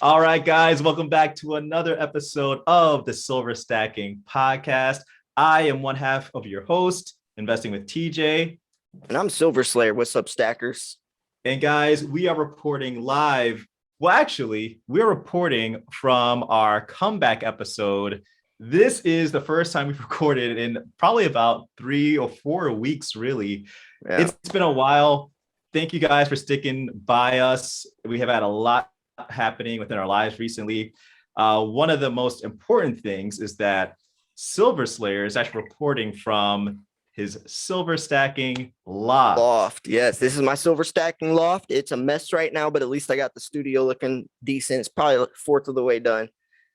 All right, guys, welcome back to another episode of the Silver Stacking Podcast. I am one half of your host, Investing with TJ. And I'm Silver Slayer. What's up, stackers? And guys, we are reporting live. Well, actually, we're reporting from our comeback episode. This is the first time we've recorded in probably about 3 or 4 weeks, really. Yeah. It's been a while. Thank you guys for sticking by us. We have had a lot happening within our lives recently. One of the most important things is that Silver Slayer is actually reporting from his silver stacking loft. Yes, this is my silver stacking loft. It's a mess right now, but at least I got the studio looking decent. It's probably like fourth of the way done.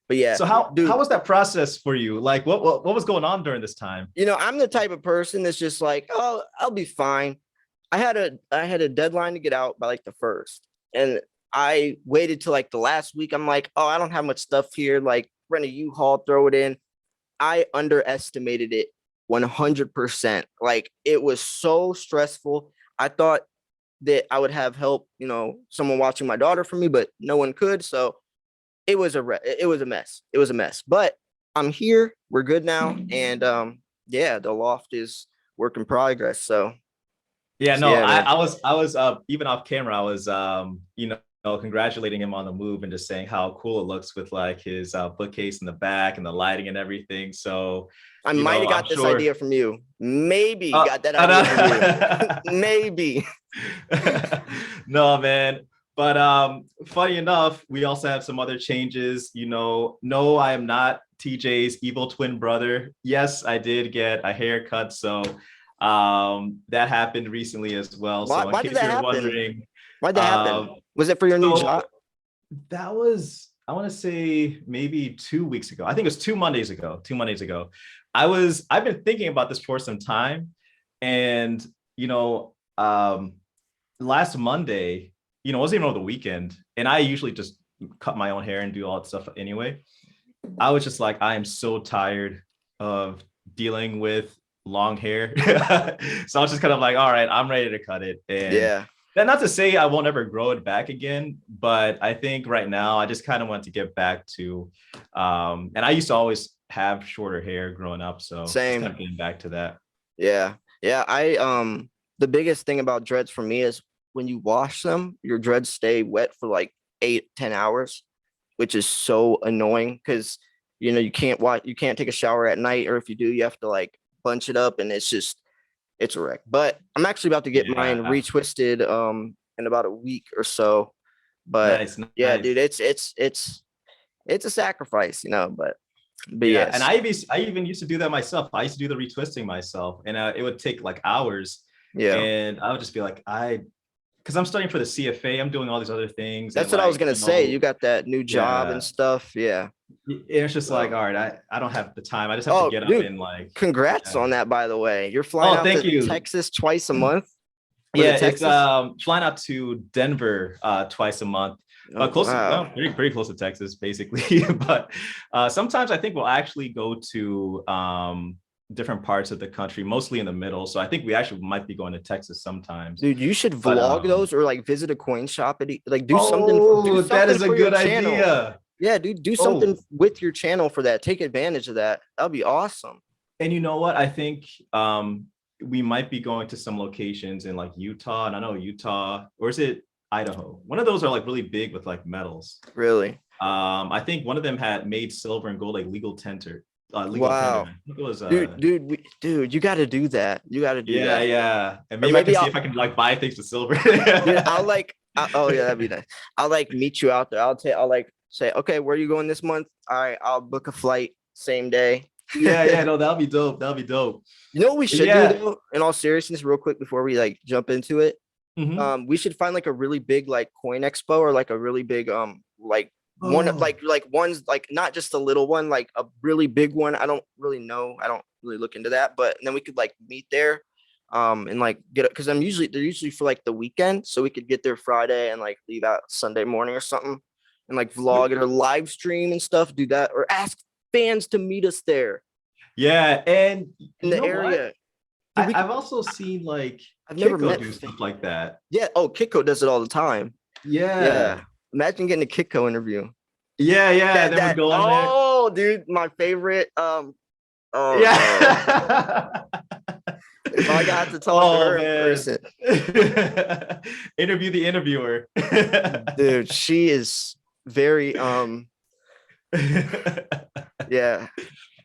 But yeah. So how was that process for you? Like what was going on during this time? You know, I'm the type of person that's just like, oh, I'll be fine. I had a deadline to get out by like the 1st. And I waited till like the last week. I'm like, oh, I don't have much stuff here. Like rent a U-Haul, throw it in. I underestimated it 100%. Like it was so stressful. I thought that I would have help, someone watching my daughter for me, but no one could. So it was a mess. It was a mess. But I'm here. We're good now. And the loft is work in progress. So I was even off camera. I was congratulating him on the move and just saying how cool it looks with like his bookcase in the back and the lighting and everything. So I might have got this idea from you. Maybe got that idea from you. Maybe. No, man. But funny enough, we also have some other changes. No, I am not TJ's evil twin brother. Yes, I did get a haircut. So that happened recently as well. So why did that happen? Wondering, why'd that happen? Was it for your new job? That was, I want to say maybe 2 weeks ago. I think it was 2 Mondays ago. 2 Mondays ago. I've been thinking about this for some time. And, last Monday, it wasn't even over the weekend. And I usually just cut my own hair and do all that stuff anyway. I was just like, I am so tired of dealing with long hair. So I was just kind of like, all right, I'm ready to cut it. And yeah. Not to say I won't ever grow it back again, but I think right now I just kind of want to get back to, and I used to always have shorter hair growing up. So same. Just kind of getting back to that. Yeah. Yeah. The biggest thing about dreads for me is when you wash them, your dreads stay wet for like 8-10 hours, which is so annoying because, you can't take a shower at night, or if you do, you have to like bunch it up, and it's a wreck. But I'm actually about to get mine retwisted in about a week or so. But nice. Yeah, dude, it's a sacrifice, but yeah. yes. And I even used to do that myself. I used to do the retwisting myself, and it would take like hours. Yeah. And I would just be like, because I'm studying for the CFA, I'm doing all these other things. That's what I was gonna say. You got that new job and stuff. Yeah. It's just like, all right, I don't have the time. I just have to get up and like. Congrats on that, by the way. You're flying out to Texas twice a month. Yeah, it's flying out to Denver twice a month. Close to, pretty close to Texas, basically. But sometimes I think we'll actually go to different parts of the country, mostly in the middle. So I think we actually might be going to Texas sometimes. Dude, you should vlog those, or like visit a coin shop and like do something. That is a good idea. Yeah, dude, do something with your channel for that. Take advantage of that. That'll be awesome. And you know what? I think we might be going to some locations in like Utah, and I know Utah, or is it Idaho? One of those are like really big with like metals. Really? I think one of them had made silver and gold like legal tender. Wow. I think it was, dude, you got to do that. You got to do that. Yeah. And maybe I can see if I can like buy things with silver. Dude, that'd be nice. I'll like meet you out there. I'll like say, okay, where are you going this month? All right, I'll book a flight same day. No, that'll be dope. You know what we should do though, in all seriousness, real quick before we like jump into it? Mm-hmm. We should find like a really big like coin expo, or like a really big one like one's like not just a little one, like a really big one. I don't really know. I don't really look into that, but then we could like meet there and like get it, because they're usually for like the weekend, so we could get there Friday and like leave out Sunday morning or something, and like vlog it or live stream and stuff. Do that, or ask fans to meet us there. Yeah, and in the area. I've also seen like I've never met do stuff like that. Yeah. Oh, Kitco does it all the time. Yeah. Imagine getting a Kitco interview. Yeah, and then we go on there. Oh, dude, my favorite. Oh Yeah. no. If I got to talk to her in person. Interview the interviewer. Dude, she is very yeah,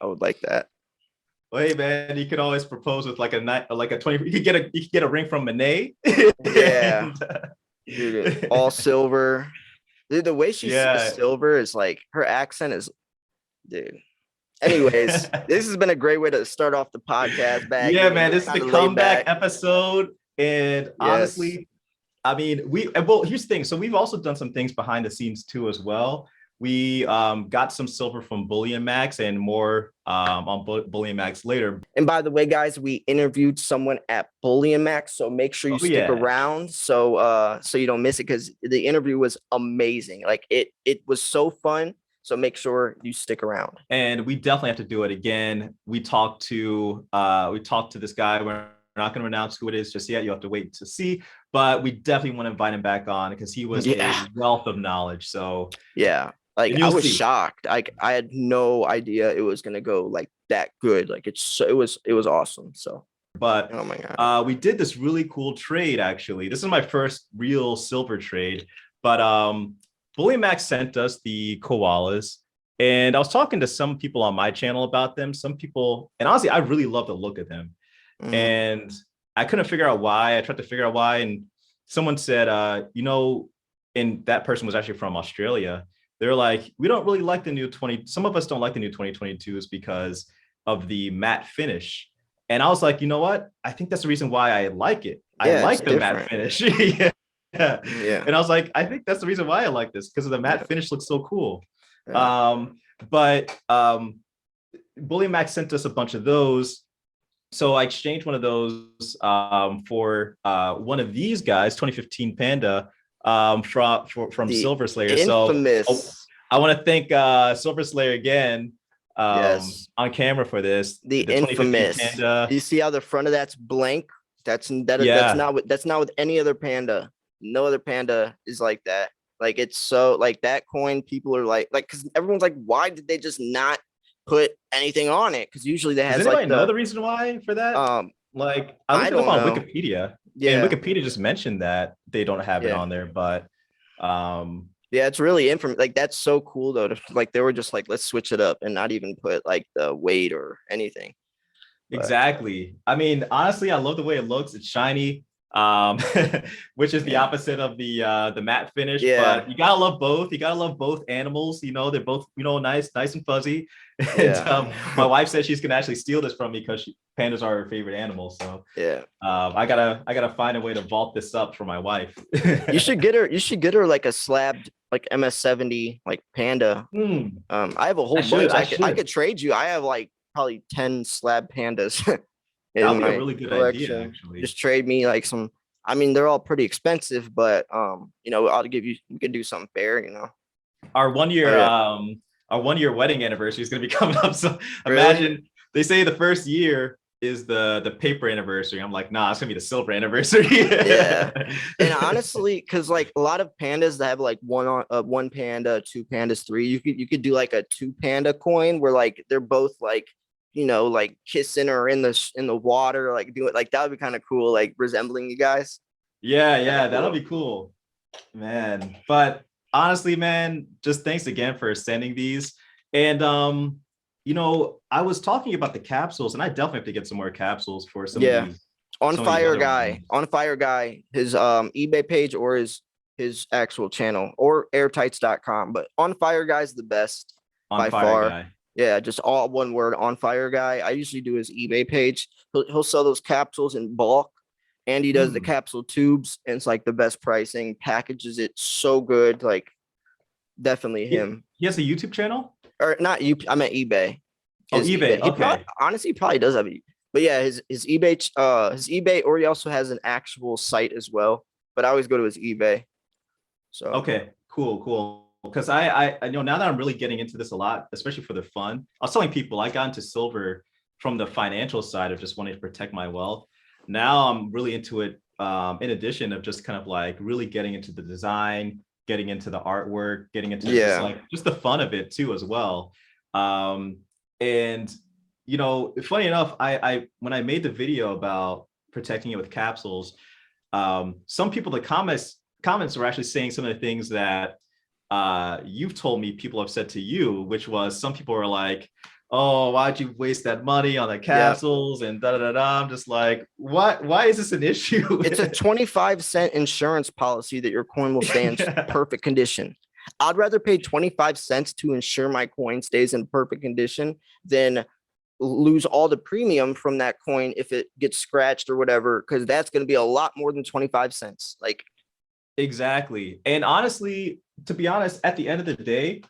I would like that. Well, hey man, you could always propose with like a night, like a 20. You could get a ring from Monet. Yeah, dude, all silver. Dude, the way she says silver is like her accent is, dude. Anyways, this has been a great way to start off the podcast back. Yeah, man, this is the comeback episode. And honestly, I mean, well, here's the thing. So we've also done some things behind the scenes too, as well. We got some silver from Bullion Max and more on Bullion Max later. And by the way, guys, we interviewed someone at Bullion Max, so make sure you stick around so you don't miss it, because the interview was amazing. Like it was so fun. So make sure you stick around. And we definitely have to do it again. We talked to this guy. We're not going to announce who it is just yet. You have to wait to see. But we definitely want to invite him back on because he was a wealth of knowledge. So yeah, like I was shocked. Like I had no idea it was going to go like that good. Like it was awesome. So. But oh my God. We did this really cool trade. Actually, this is my first real silver trade. But Bullion Max sent us the koalas, and I was talking to some people on my channel about them. Some people, and honestly, I really love the look of them. And I couldn't figure out why. I tried to figure out why, and someone said, and that person was actually from Australia. They're like, we don't really like the new 20. Some of us don't like the new 2022s because of the matte finish. And I was like, you know what? I think that's the reason why I like it. I like the matte finish. Yeah. And I was like, I think that's the reason why I like this, because of the matte finish looks so cool. But Bullion Max sent us a bunch of those. So I exchanged one of those for one of these guys, 2015 Panda from Silver Slayer. Infamous. So I want to thank Silver Slayer again on camera for this. The infamous Panda. You see how the front of that's blank? That's not with any other Panda. No other Panda is like that. Like it's so like that coin. People are like because everyone's like, why did they just not put anything on it? Because usually they have. Does anybody know the reason why for that? Like I looked up on Wikipedia. Yeah, and Wikipedia just mentioned that they don't have it on there, but yeah, it's really like that's so cool though. Like they were just like, let's switch it up and not even put like the weight or anything. Exactly. I mean, honestly, I love the way it looks. It's shiny, which is the opposite of the matte finish. But you gotta love both. You gotta love both animals. You know, they're both nice and fuzzy. And my wife said she's gonna actually steal this from me because pandas are her favorite animal. So I gotta find a way to vault this up for my wife. You should get her like a slabbed like MS-70 like panda. I have a whole bunch. I could trade you. I have like probably 10 slab pandas. That'd be a really good idea, actually. Just trade me like some. I mean, they're all pretty expensive, but I'll give you. We could do something fair, Our 1 year, our 1 year wedding anniversary is going to be coming up. So imagine they say the first year is the paper anniversary. I'm like, nah, it's gonna be the silver anniversary. Yeah, and honestly, because like a lot of pandas that have like one panda, two pandas, three, you could do like a 2 panda coin where like they're both like like kissing or in the water, like do it like that would be kind of cool, like resembling you guys. Yeah, that'll be cool, man. But honestly, man, just thanks again for sending these. And I was talking about the capsules, and I definitely have to get some more capsules for some of these. On Fire Guy, his eBay page or his actual channel or airtights.com, but On Fire Guy's the best by far. Guy. Yeah, just all one word, On Fire Guy. I usually do his eBay page. He'll sell those capsules in bulk, and he does the capsule tubes, and it's like the best pricing. Packages it so good, like definitely him. He has a YouTube channel? Or not you? I'm at eBay. eBay. Okay. He probably does have, but yeah, his eBay, or he also has an actual site as well. But I always go to his eBay. So okay, cool. Because I know now that I'm really getting into this a lot, especially for the fun. I was telling people I got into silver from the financial side of just wanting to protect my wealth. Now I'm really into it. In addition of just kind of like really getting into the design, getting into the artwork, getting into Yeah. just the fun of it too as well. And funny enough, I when I made the video about protecting it with capsules, some people, the comments were actually saying some of the things that you've told me people have said to you, which was some people were like, oh, why'd you waste that money on the capsules and da da da da. I'm just like, what? Why is this an issue? It's a 25-cent insurance policy that your coin will stay in perfect condition. I'd rather pay 25 cents to ensure my coin stays in perfect condition than lose all the premium from that coin if it gets scratched or whatever, because that's going to be a lot more than 25 cents. Like, exactly. And honestly, to be honest, at the end of the day,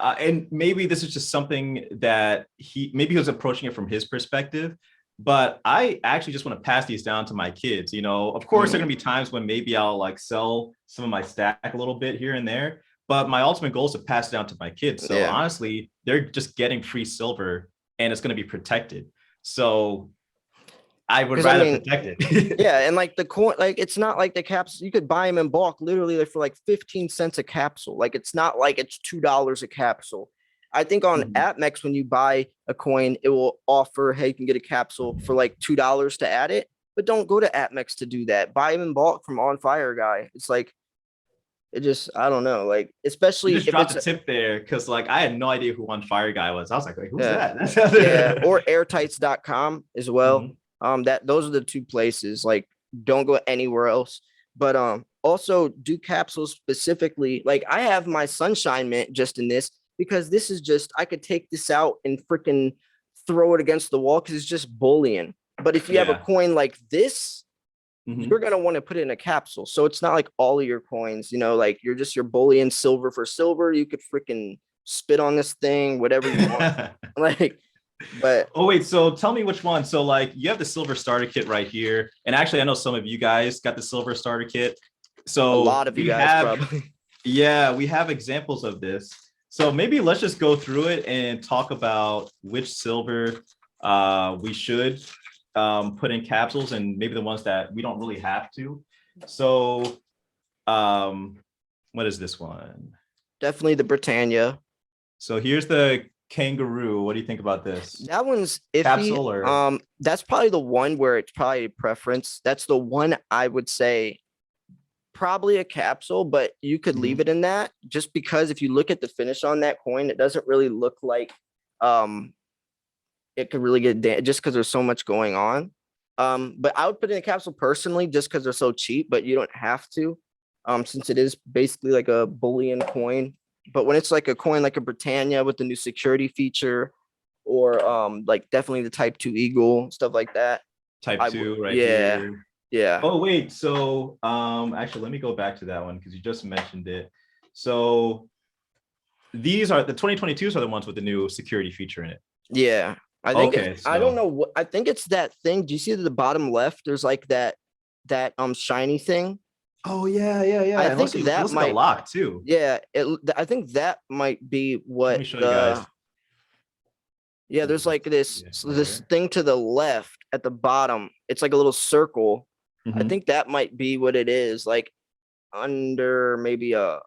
and maybe this is just something that he was approaching it from his perspective, but I actually just want to pass these down to my kids. Of course, there are going to be times when maybe I'll like sell some of my stack a little bit here and there, but my ultimate goal is to pass it down to my kids. So honestly, they're just getting free silver and it's going to be protected. So I would rather protect it. Yeah, and like the coin, like it's not like the capsules, you could buy them in bulk literally for like 15 cents a capsule. Like it's not like it's $2 a capsule. I think on AppMex, when you buy a coin, it will offer, hey, you can get a capsule for like $2 to add it, but don't go to AppMex to do that. Buy them in bulk from On Fire Guy. It's like, it just, I don't know, like, especially you just dropped a tip there, because like I had no idea who On Fire Guy was. I was like, who's that? Yeah, or airtights.com as well. Those are the two places. Like, don't go anywhere else. But also do capsules specifically. Like, I have my Sunshine Mint just in this, because this is just, I could take this out and freaking throw it against the wall because it's just bullion. But if you have a coin like this, you're going to want to put it in a capsule. So it's not like all of your coins, like you're just your bullion silver for silver. You could freaking spit on this thing, whatever you want. Like, but oh wait, so tell me which one. So like you have the silver starter kit right here. And actually, I know some of you guys got the silver starter kit. So a lot of you guys probably. Yeah, we have examples of this. So maybe let's just go through it and talk about which silver we should put in capsules, and maybe the ones that we don't really have to. So what is this one? Definitely the Britannia. So here's the kangaroo. What do you think about this? That one's iffy. Capsule or that's probably the one where it's probably a preference. That's the one I would say probably a capsule, but you could leave it in that, just because if you look at the finish on that coin, it doesn't really look like it could really get just because there's so much going on. But I would put in a capsule personally, just because they're so cheap, but you don't have to, since it is basically like a bullion coin. But when it's like a coin like a Britannia with the new security feature, or like definitely the Type 2 Eagle, stuff like that. Type 2 right here. Yeah. Oh wait, so actually let me go back to that one because you just mentioned it. So these are the 2022s are the ones with the new security feature in it. Yeah. I think I don't know what, I think it's that thing. Do you see at the bottom left? There's like that shiny thing. Oh yeah. I think that might like a lock too. Yeah, I think that might be what. Let me show you guys. Yeah, there's like this thing to the left at the bottom. It's like a little circle. I think that might be what it is. Like under maybe a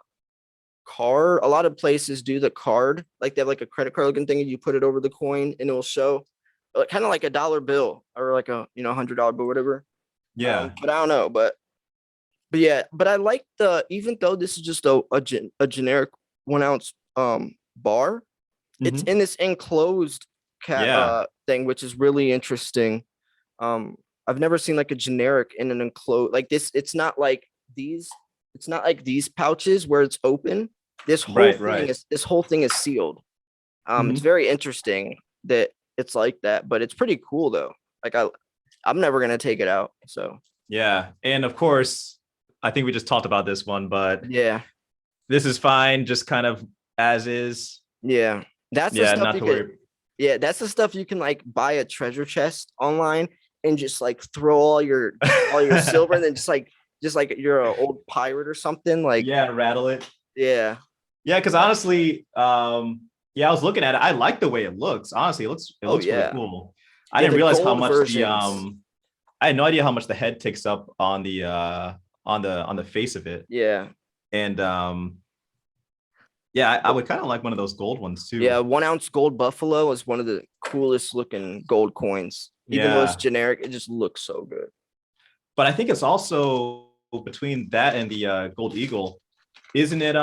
card. A lot of places do the card. Like they have like a credit card looking thing, and you put it over the coin, and it will show kind of like a dollar bill or like a $100 bill, whatever. Yeah, but I don't know. But yeah, but I like even though this is just a generic 1 ounce bar, it's in this enclosed thing, which is really interesting. I've never seen like a generic in an enclosed like this. It's not like these pouches where it's open. This whole thing is sealed. It's very interesting that it's like that, but it's pretty cool though. Like I'm never gonna take it out. So yeah, and of course, I think we just talked about this one, but yeah, this is fine, just kind of as is. Yeah, that's the stuff that's the stuff you can like buy a treasure chest online and just like throw all your silver, and then just like you're an old pirate or something. Like rattle it. Yeah, because honestly, I was looking at it. I like the way it looks. Honestly, it looks really cool. I didn't realize how much I had no idea how much the head takes up on the face of it. Yeah. And yeah, I would kind of like one of those gold ones too. Yeah, 1 ounce gold buffalo is one of the coolest looking gold coins. Even though it's Yeah, generic, it just looks so good. but I think it's also between that and the gold eagle, isn't it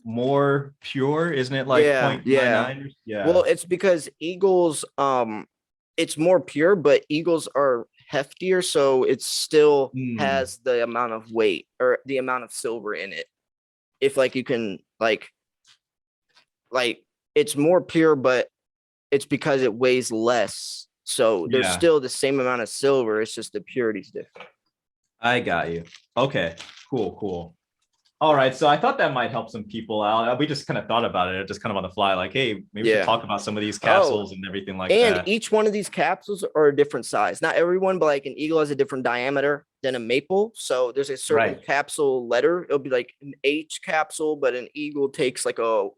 more pure? Isn't it like Yeah, yeah. 0.99? Yeah. Well, it's because eagles, it's more pure, but eagles are heftier, so it still Hmm. has the amount of weight or the amount of silver in it. If like you can like it's more pure, but it's because it weighs less. So there's Yeah, still the same amount of silver. It's just the purity's different. I got you. Okay, cool, cool. All right, so I thought that might help some people out. We just kind of thought about it, just kind of on the fly, like, hey, maybe we should Yeah. talk about some of these Oh, capsules and everything like and that. each one of these capsules are a different size. Not everyone, but like an eagle has a different diameter than a maple. So there's a certain Right. capsule letter. It'll be like an H capsule, but an eagle takes like an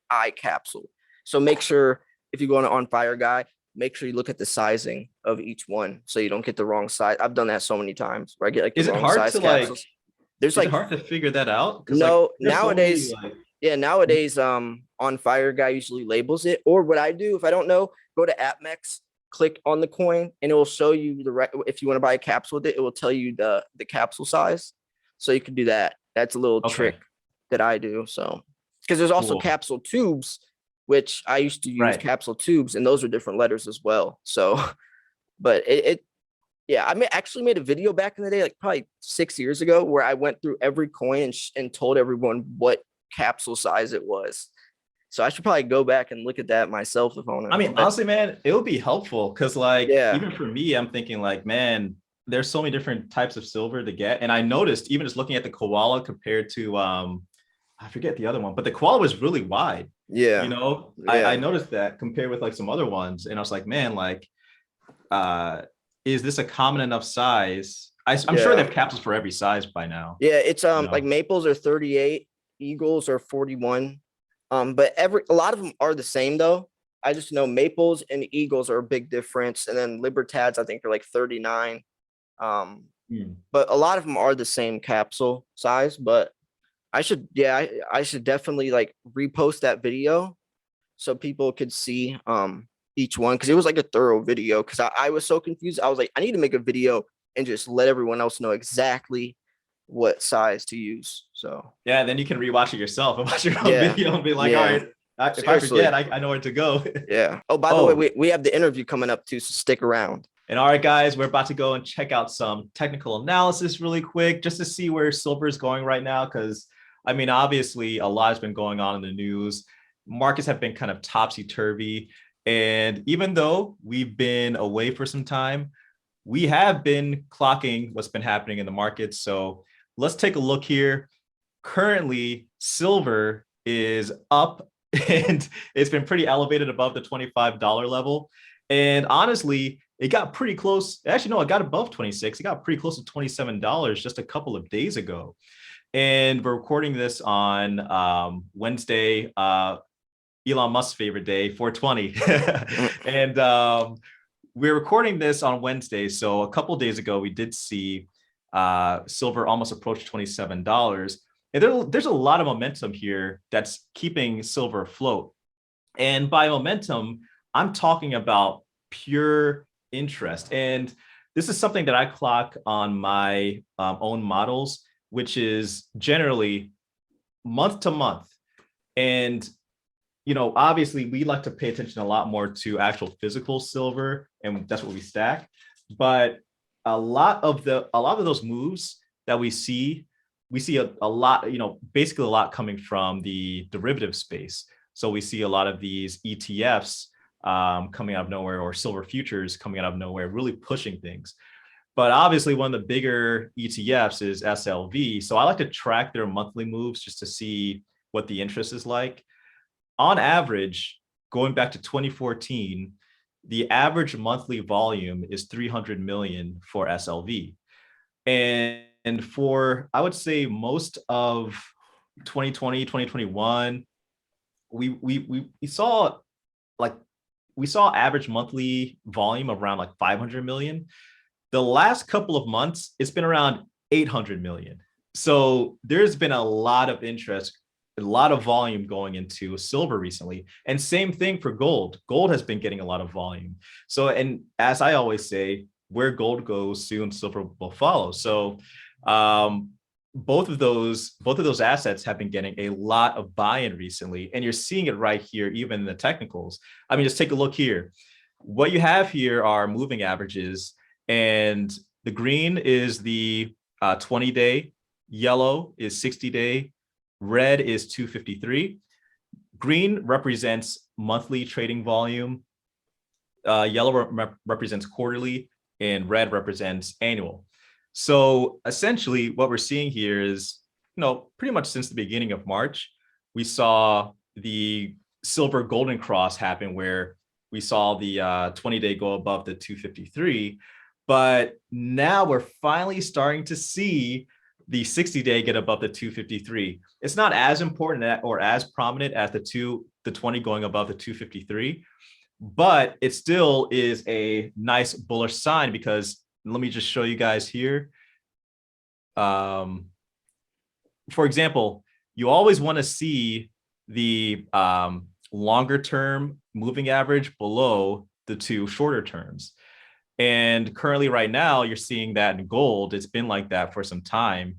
I capsule. So make sure if you go on Fire Guy, make sure you look at the sizing of each one so you don't get the wrong size. I've done that so many times where I get like the Is it wrong hard size to like, capsules. There's is it like hard to figure that out? Because like no, there's so many nowadays, like, yeah, nowadays, on Fire Guy usually labels it. Or what I do, if I don't know, go to AppMex, click on the coin, and it will show you if you want to buy a capsule with it, it will tell you the capsule size. So you can do that. That's a little okay, trick that I do. So because there's also cool. capsule tubes, which I used to use Right. capsule tubes, and those are different letters as well. So, but yeah, actually made a video back in the day, like probably 6 years ago, where I went through every coin and told everyone what capsule size it was. So I should probably go back and look at that myself if I want I mean, to. honestly, man, it would be helpful because like Yeah, even for me, I'm thinking like, man, there's so many different types of silver to get. And I noticed even just looking at the koala compared to I forget the other one, but the koala was really wide. You yeah, know, I yeah, noticed that compared with like some other ones, and I was like, man, like, uh, is this a common enough size? I'm sure they yeah, have capsules for every size by now. yeah. It's You like know, maples are 38, eagles are 41. But a lot of them are the same though. I just know maples and eagles are a big difference, and then libertads I think are like 39. Um, hmm. but a lot of them are the same capsule size. But yeah, I should definitely like repost that video so people could see each one because it was like a thorough video because I was so confused. I was like, I need to make a video and just let everyone else know exactly what size to use. So Yeah, then you can rewatch it yourself and watch your own yeah, video and be like, all yeah, right, if I forget, seriously. I know where to go. Yeah. Oh, by the way, Oh, we have the interview coming up too, so stick around. and all right, guys, we're about to go and check out some technical analysis really quick just to see where silver is going right now. Because, I mean, obviously, a lot has been going on in the news. Markets have been kind of topsy turvy. And even though we've been away for some time, we have been clocking what's been happening in the markets. So let's take a look here. Currently, silver is up and it's been pretty elevated above the $25 level. And honestly, it got pretty close. Actually, no, it got above 26. It got pretty close to $27 just a couple of days ago. And we're recording this on Wednesday, Elon Musk's favorite day, 420. And we're recording this on Wednesday. So a couple of days ago, we did see silver almost approach $27. And there's a lot of momentum here that's keeping silver afloat. And by momentum, I'm talking about pure interest. And this is something that I clock on my own models, which is generally month to month. And obviously we like to pay attention a lot more to actual physical silver, and that's what we stack. But a lot of those moves that we see a lot, basically a lot coming from the derivative space. So we see a lot of these ETFs coming out of nowhere, or silver futures coming out of nowhere, really pushing things. But obviously, one of the bigger ETFs is SLV. So I like to track their monthly moves just to see what the interest is like. On average, going back to 2014, the average monthly volume is 300 million for SLV. And for, I would say, most of 2020, 2021, we saw like we saw average monthly volume around like 500 million. The last couple of months, it's been around 800 million. So there's been a lot of interest, a lot of volume going into silver recently. And same thing for gold. Gold has been getting a lot of volume. So, and as I always say, where gold goes, soon silver will follow. So both of those assets have been getting a lot of buy-in recently. And you're seeing it right here, even in the technicals. I mean, just take a look here. What you have here are moving averages, and the green is the 20-day, yellow is 60-day, red is 253. Green represents monthly trading volume, yellow represents quarterly, and red represents annual. So essentially what we're seeing here is, pretty much since the beginning of March, we saw the silver golden cross happen where we saw the 20-day go above the 253. But now we're finally starting to see the 60-day get above the 253. It's not as important or as prominent as the 20 going above the 253, but it still is a nice bullish sign, because let me just show you guys here. For example, you always want to see the longer term moving average below the two shorter terms. And currently right now, you're seeing that in gold. It's been like that for some time,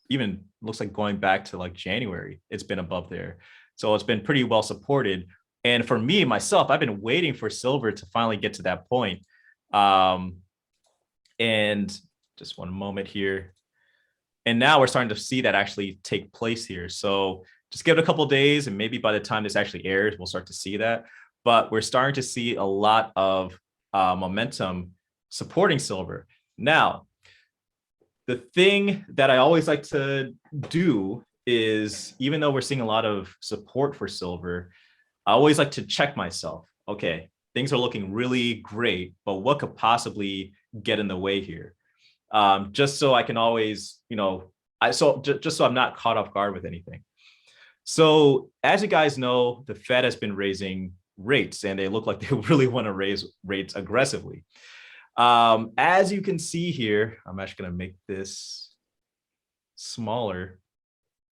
even looks like going back to like January, it's been above there. So it's been pretty well supported. And for me, myself, I've been waiting for silver to finally get to that point. And just one moment here. And now we're starting to see that actually take place here. So just give it a couple of days, and maybe by the time this actually airs, we'll start to see that. But we're starting to see a lot of momentum supporting silver. Now, the thing that I always like to do is, even though we're seeing a lot of support for silver, I always like to check myself. Okay, things are looking really great, but what could possibly get in the way here? Just so I can always, just so I'm not caught off guard with anything. So as you guys know, the Fed has been raising rates, and they look like they really want to raise rates aggressively. As you can see here, I'm actually going to make this smaller.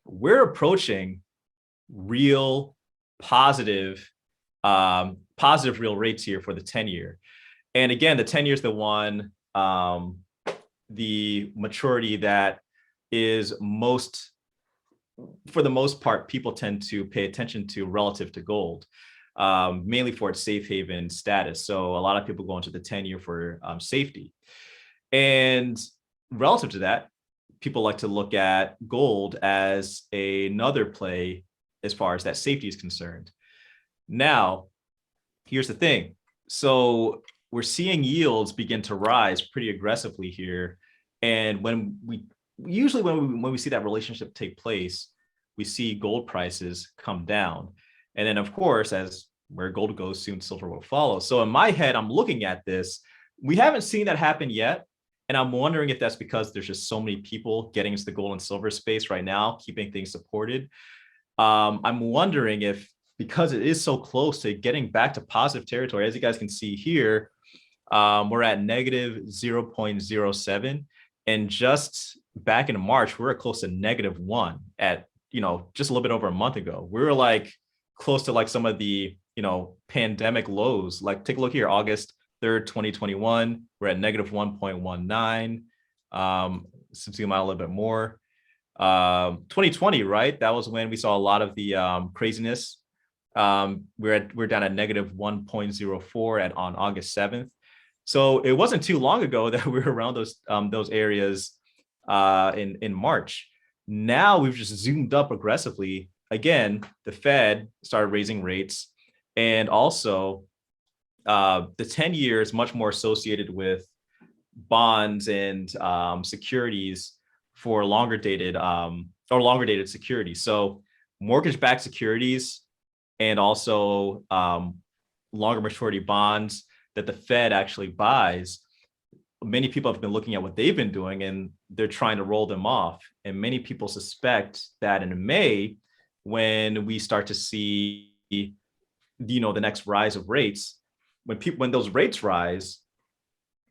We're approaching real positive real rates here for the 10-year. And again, the 10-year is the one, the maturity that is most, for the most part, people tend to pay attention to relative to gold, mainly for its safe haven status. So a lot of people go into the 10-year for safety. And relative to that, people like to look at gold as another play as far as that safety is concerned. Now, here's the thing. So we're seeing yields begin to rise pretty aggressively here. And when we see that relationship take place, we see gold prices come down. And then, of course, as where gold goes, soon silver will follow. So in my head, I'm looking at this. We haven't seen that happen yet. And I'm wondering if that's because there's just so many people getting into the gold and silver space right now, keeping things supported. I'm wondering if, because it is so close to getting back to positive territory, as you guys can see here, we're at negative 0.07. And just back in March, we were close to -1 at, just a little bit over a month ago. We were like close to like some of the, pandemic lows. Like take a look here, August 3rd, 2021, we're at negative 1.19. Zoom out a little bit more. 2020, right? That was when we saw a lot of the craziness. We're down at negative 1.04 on August 7th. So it wasn't too long ago that we were around those areas in March. Now we've just zoomed up aggressively. Again, the Fed started raising rates, and also the 10-year is much more associated with bonds and securities for longer dated securities. So mortgage-backed securities and also longer maturity bonds that the Fed actually buys. Many people have been looking at what they've been doing, and they're trying to roll them off. And many people suspect that in May, when we start to see, the next rise of rates, when those rates rise,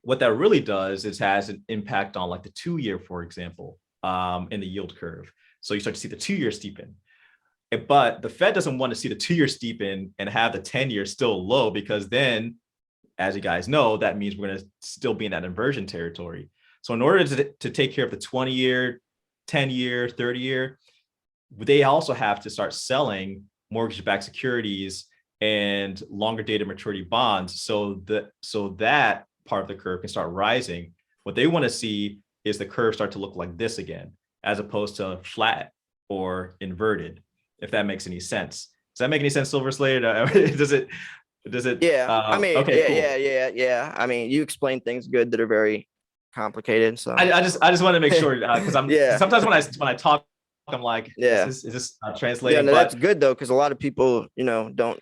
what that really does is has an impact on like the 2-year, for example. in the yield curve. So you start to see the 2-year steepen. But the Fed doesn't want to see the 2-year steepen and have the 10-year still low, because then, as you guys know, that means we're going to still be in that inversion territory. So in order to take care of the 20-year, 10-year, 30-year, they also have to start selling mortgage-backed securities and longer dated maturity bonds, so that part of the curve can start rising. What they want to see is the curve start to look like this again, as opposed to flat or inverted, if that makes any sense. Does that make any sense, Silver Slayer? Does it? Yeah. I mean, okay, cool. Yeah. I mean, you explain things good that are very complicated. So I just want to make sure, because I'm sometimes when I talk, I'm like, is this translating? Yeah, no, that's good though, because a lot of people, don't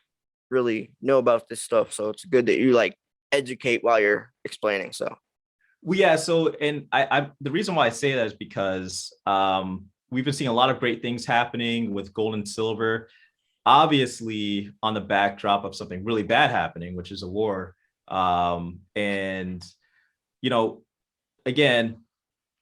really know about this stuff. So it's good that you like educate while you're explaining. So well, yeah. So, and I the reason why I say that is because we've been seeing a lot of great things happening with gold and silver, obviously on the backdrop of something really bad happening, which is a war. And again,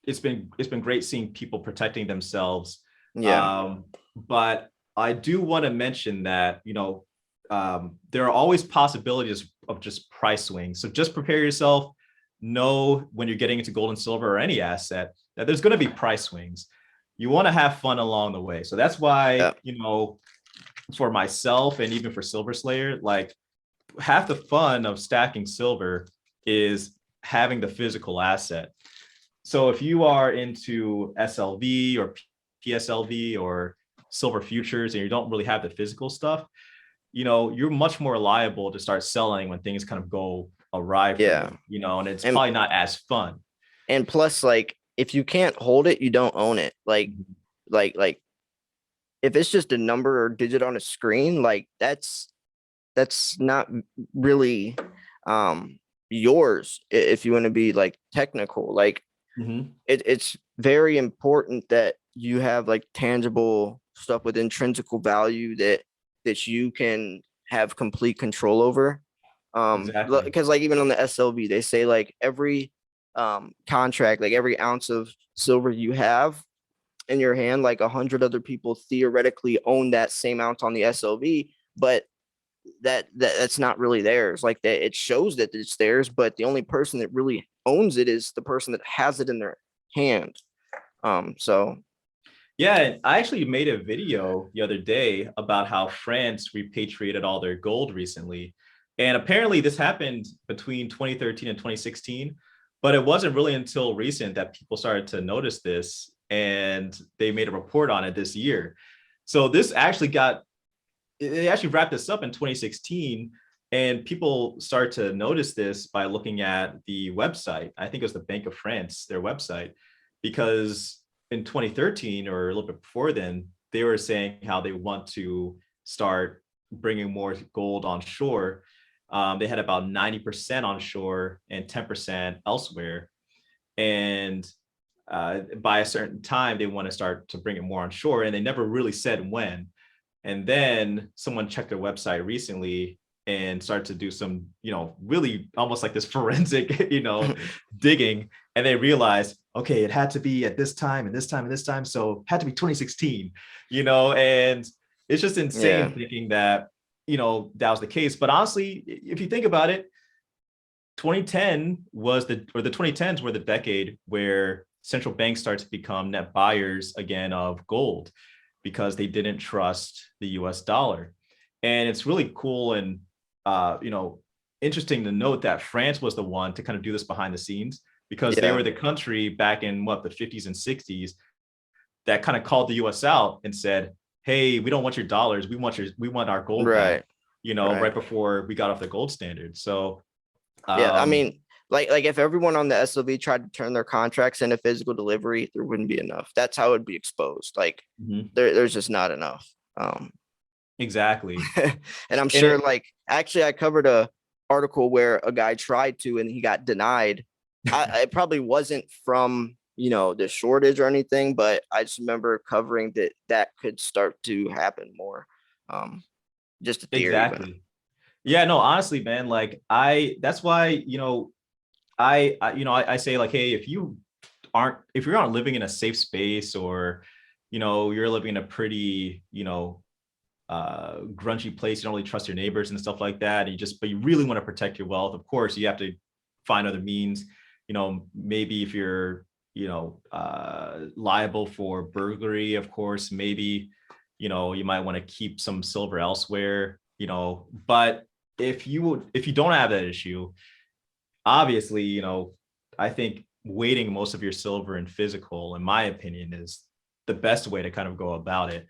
it's been great seeing people protecting themselves. yeah, but I do want to mention that there are always possibilities of just price swings. So just prepare yourself. Know when you're getting into gold and silver or any asset that there's going to be price swings. You want to have fun along the way. So that's why, for myself and even for Silver Slayer, like half the fun of stacking silver is having the physical asset. So if you are into SLV or PSLV or silver futures and you don't really have the physical stuff, you're much more liable to start selling when things kind of go awry for you, and it's probably not as fun. And plus, like, if you can't hold it, you don't own it. Like if it's just a number or digit on a screen, like that's not really yours, if you want to be like technical. Like it's very important that you have like tangible stuff with intrinsical value that you can have complete control over. Exactly. Because like even on the SLV, they say like every contract, like every ounce of silver you have in your hand, like 100 other people theoretically own that same ounce on the SLV, but that's not really theirs. Like that, it shows that it's theirs, but the only person that really owns it is the person that has it in their hand. So yeah, I actually made a video the other day about how France repatriated all their gold recently. And apparently this happened between 2013 and 2016, but it wasn't really until recent that people started to notice this, and they made a report on it this year. So this actually they actually wrapped this up in 2016, and people start to notice this by looking at the website. I think it was the Bank of France, their website, because in 2013 or a little bit before then, they were saying how they want to start bringing more gold onshore. They had about 90% onshore and 10% elsewhere. And by a certain time, they want to start to bring it more onshore, and they never really said when. And then someone checked their website recently and started to do some, really almost like this forensic, digging. And they realized, okay, it had to be at this time and this time and this time. So it had to be 2016, and it's just insane thinking that, that was the case. But honestly, if you think about it, 2010 the 2010s were the decade where central banks start to become net buyers again of gold, because they didn't trust the US dollar. And it's really cool and, interesting to note that France was the one to kind of do this behind the scenes, because they were the country back in the 50s and 60s that kind of called the US out and said, hey, we don't want your dollars. We want our gold back, right before we got off the gold standard. So, I mean, like if everyone on the SLV tried to turn their contracts into physical delivery, there wouldn't be enough. That's how it would be exposed. Like there's just not enough. Exactly. And I'm sure, like, actually I covered a article where a guy tried to and he got denied. It probably wasn't from the shortage or anything, but I just remember covering that could start to happen more. Just a theory. Exactly. But. Yeah, no, honestly, man, like that's why, I say like, hey, if you if you're not living in a safe space, or you're living in a pretty grungy place, you don't really trust your neighbors and stuff like that, and but you really want to protect your wealth, of course you have to find other means. Maybe if you're liable for burglary, of course, maybe you might want to keep some silver elsewhere. But if you don't have that issue, obviously, I think weighting most of your silver in physical, in my opinion, is the best way to kind of go about it.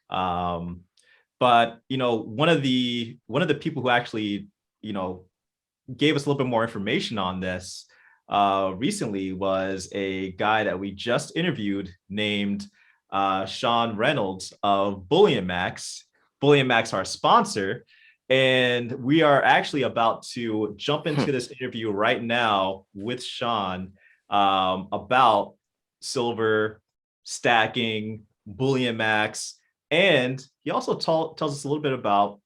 But one of the people who actually gave us a little bit more information on this recently was a guy that we just interviewed named Sean Reynolds of Bullion Max. Bullion Max, our sponsor. And we are actually about to jump into this interview right now with Sean about silver, stacking, Bullion Max. And he also tells us a little bit about,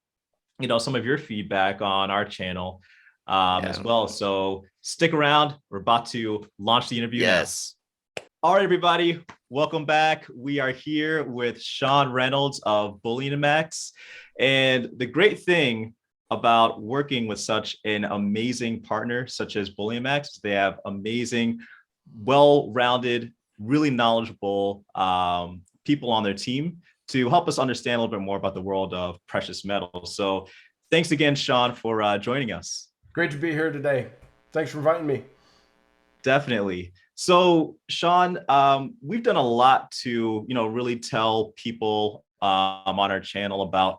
some of your feedback on our channel as well. So stick around. We're about to launch the interview now. All right, everybody, welcome back. We are here with Sean Reynolds of Bullion Max. And the great thing about working with such an amazing partner such as Bullion Max, they have amazing, well-rounded, really knowledgeable people on their team to help us understand a little bit more about the world of precious metals. So thanks again, Sean, for joining us. Great to be here today. Thanks for inviting me. Definitely. So, Sean, we've done a lot to, really tell people on our channel about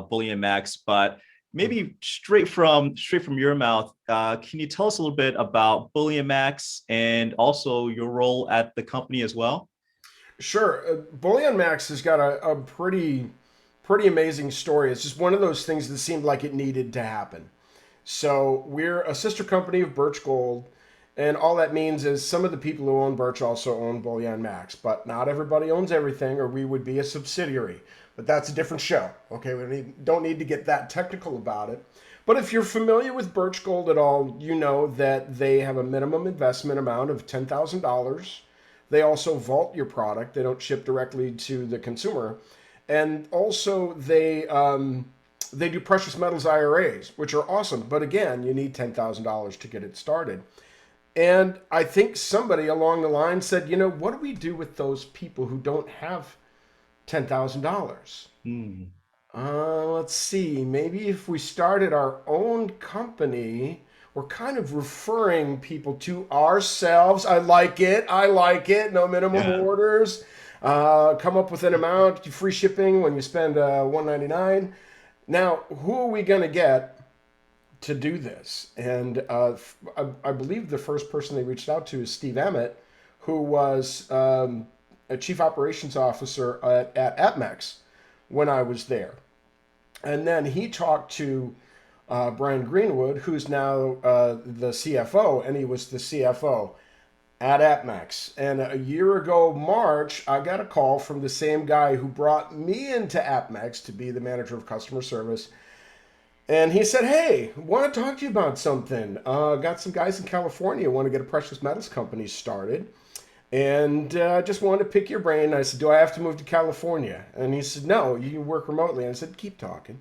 Bullion Max, but maybe straight from your mouth, can you tell us a little bit about Bullion Max and also your role at the company as well? Sure. Bullion Max has got a pretty amazing story. It's just one of those things that seemed like it needed to happen. So we're a sister company of Birch Gold. And all that means is some of the people who own Birch also own Bullion Max, but not everybody owns everything, or we would be a subsidiary. But that's a different show. Okay, we don't need to get that technical about it. But if you're familiar with Birch Gold at all, you know that they have a minimum investment amount of $10,000. They also vault your product. They don't ship directly to the consumer. And also they do precious metals IRAs, which are awesome. But again, you need $10,000 to get it started. And I think somebody along the line said, what do we do with those people who don't have $10,000? Let's see. Maybe if we started our own company, we're kind of referring people to ourselves. I like it. No minimum orders. Come up with an amount, free shipping when you spend $199. Now, who are we going to get to do this? And I believe the first person they reached out to is Steve Emmett, who was a chief operations officer at APMEX when I was there. And then he talked to Brian Greenwood, who's now the CFO, and he was the CFO at APMEX. And a year ago, March, I got a call from the same guy who brought me into APMEX to be the manager of customer service. And he said, hey, want to talk to you about something. Got some guys in California want to get a precious metals company started. And just wanted to pick your brain. I said, do I have to move to California? And he said, no, you can work remotely. And I said, keep talking.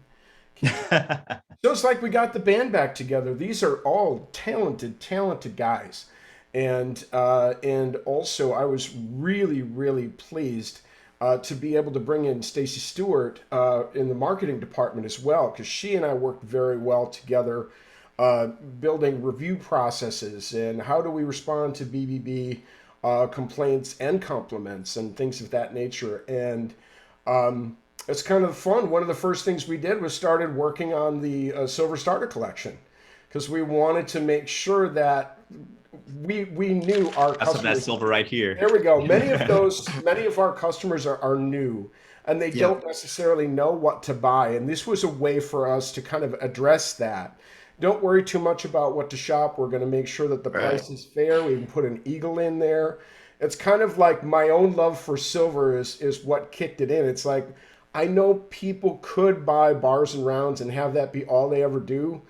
So it's like we got the band back together. These are all talented guys. And also I was really pleased to be able to bring in Stacy Stewart in the marketing department as well, because she and I worked very well together, building review processes and how do we respond to BBB complaints and compliments and things of that nature. And it's kind of fun. One of the first things we did was started working on the Silver Starter collection, because we wanted to make sure that we knew our customers. That's silver right here. There we go. Many of our customers are new, and they don't necessarily know what to buy. And this was a way for us to kind of address that. Don't worry too much about what to shop. We're going to make sure that the price is fair. We can put an eagle in there. It's kind of like my own love for silver is what kicked it in. It's like, I know people could buy bars and rounds and have that be all they ever do,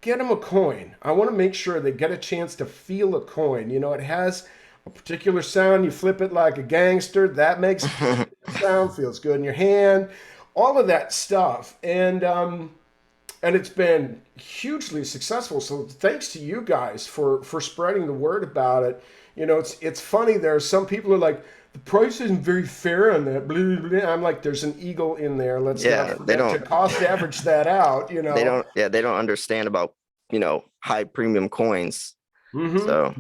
get them a coin. I want to make sure they get a chance to feel a coin. It has a particular sound. You flip it like a gangster. That makes a sound, feels good in your hand. All of that stuff. And it's been hugely successful. So thanks to you guys for spreading the word about it. You know, it's funny. There are some people who are like, the price isn't very fair on that. Blah, blah, blah. I'm like, there's an eagle in there. Let's not forget to cost average that out. You know, they don't understand about, you know, high premium coins. So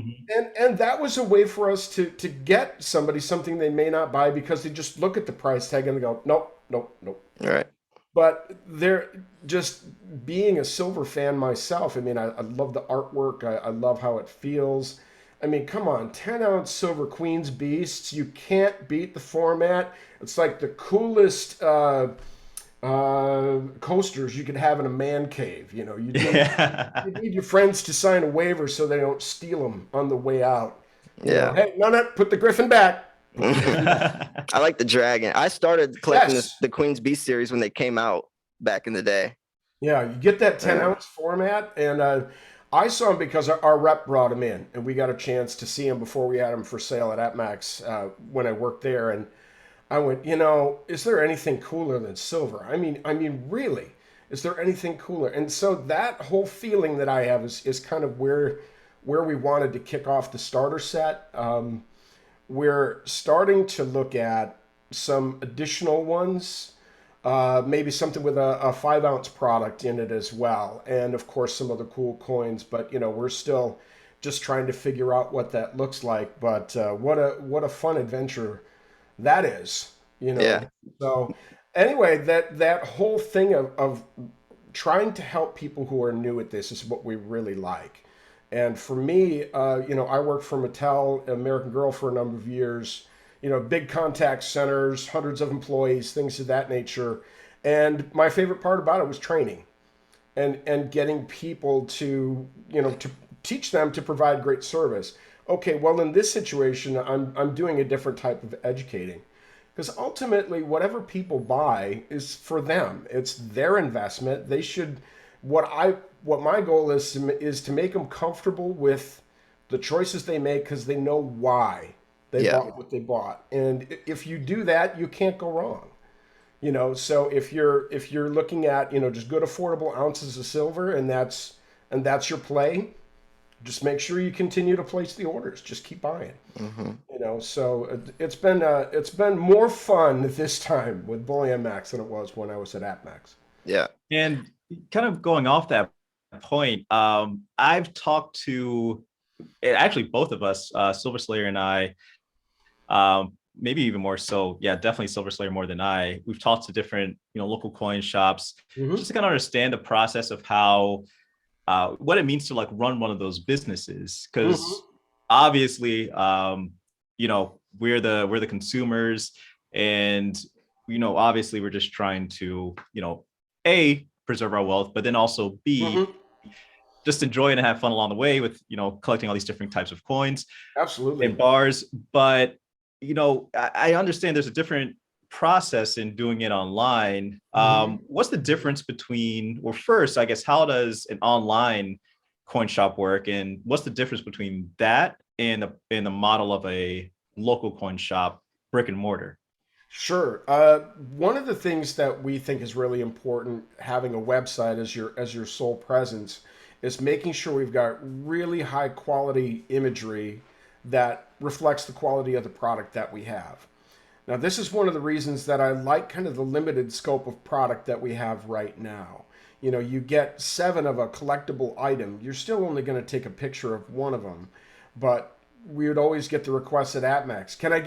and that was a way for us to get somebody something they may not buy because they just look at the price tag and they go, nope, nope, nope. all right. But they're just being a silver fan myself. I mean, I love the artwork. I love how it feels. I mean, come on, 10-ounce silver Queen's Beasts. You can't beat the format. It's like the coolest coasters you could have in a man cave. You know, you need your friends to sign a waiver so they don't steal them on the way out. You know, hey, no, put the Griffin back. I like the dragon. I started collecting the Queen's Beast series when they came out back in the day. Yeah, you get that 10-ounce format, and I saw him because our rep brought him in, and we got a chance to see him before we had him for sale at AppMax when I worked there, and I went, you know, is there anything cooler than silver? I mean, really, is there anything cooler? And so that whole feeling that I have is kind of where we wanted to kick off the starter set. We're starting to look at some additional ones, maybe something with a 5-ounce product in it as well, and of course some other cool coins. But you know, we're still just trying to figure out what that looks like. But what a fun adventure that is, you know. Yeah. So anyway, that whole thing of trying to help people who are new at this is what we really like. And for me, you know, I worked for Mattel, American Girl, for a number of years. You know, big contact centers, hundreds of employees, things of that nature. And my favorite part about it was training and getting people to, you know, to teach them to provide great service. Okay, well, in this situation, I'm doing a different type of educating. Because ultimately, whatever people buy is for them. It's their investment. They should, what my goal is to make them comfortable with the choices they make because they know why they bought what they bought. And if you do that, you can't go wrong. You know, so if you're looking at, you know, just good affordable ounces of silver and that's your play, just make sure you continue to place the orders. Just keep buying. You know, so it's been more fun this time with Bullion Max than it was when I was at AppMax. Yeah. And kind of going off that point, I've talked to actually both of us, Silver Slayer and I, maybe even more so. Yeah, definitely Silver Slayer more than I. We've talked to different, you know, local coin shops just to kind of understand the process of how, what it means to like run one of those businesses. Because obviously, you know, we're the consumers, and you know, obviously, we're just trying to, you know, A, preserve our wealth, but then also B, just enjoy and have fun along the way with, you know, collecting all these different types of coins. Absolutely. And bars. But, you know, I understand there's a different process in doing it online. What's the difference between, well, first, I guess, how does an online coin shop work? And what's the difference between that and the model of a local coin shop, brick and mortar? Sure. One of the things that we think is really important, having a website as your sole presence, is making sure we've got really high quality imagery that reflects the quality of the product that we have. Now, this is one of the reasons that I like kind of the limited scope of product that we have right now. You know, you get 7 of a collectible item. You're still only going to take a picture of one of them, but we would always get the request at AppMax. Can I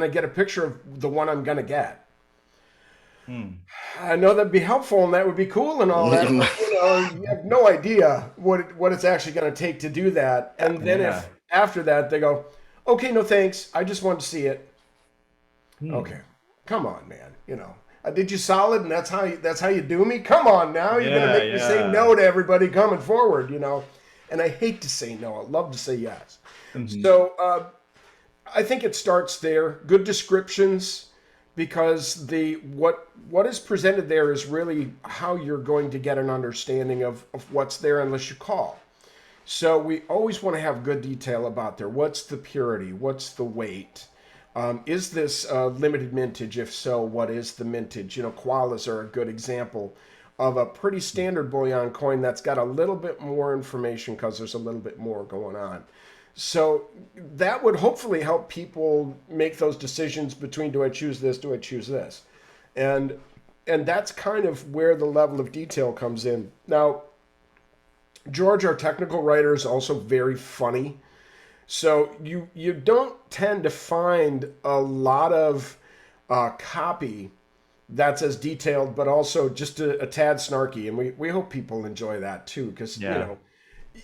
get a picture of the one I'm going to get? I know that'd be helpful and that would be cool and all that, but, you know, you have no idea what it's actually going to take to do that. And then if after that they go, okay, no thanks, I just want to see it. Okay, come on, man. You know, I did you solid, and that's how you do me. Come on now, you're gonna make me say no to everybody coming forward. You know, and I hate to say no. I love to say yes. So I think it starts there. Good descriptions, because what is presented there is really how you're going to get an understanding of what's there unless you call. So we always want to have good detail about there. What's the purity? What's the weight? Is this limited mintage? If so, what is the mintage? Koalas are a good example of a pretty standard bullion coin that's got a little bit more information because there's a little bit more going on. So that would hopefully help people make those decisions between, do I choose this, do I choose this? And and that's kind of where the level of detail comes in. Now, George, our technical writer, is also very funny. So you don't tend to find a lot of copy that's as detailed, but also just a tad snarky. And we hope people enjoy that too, because Yeah.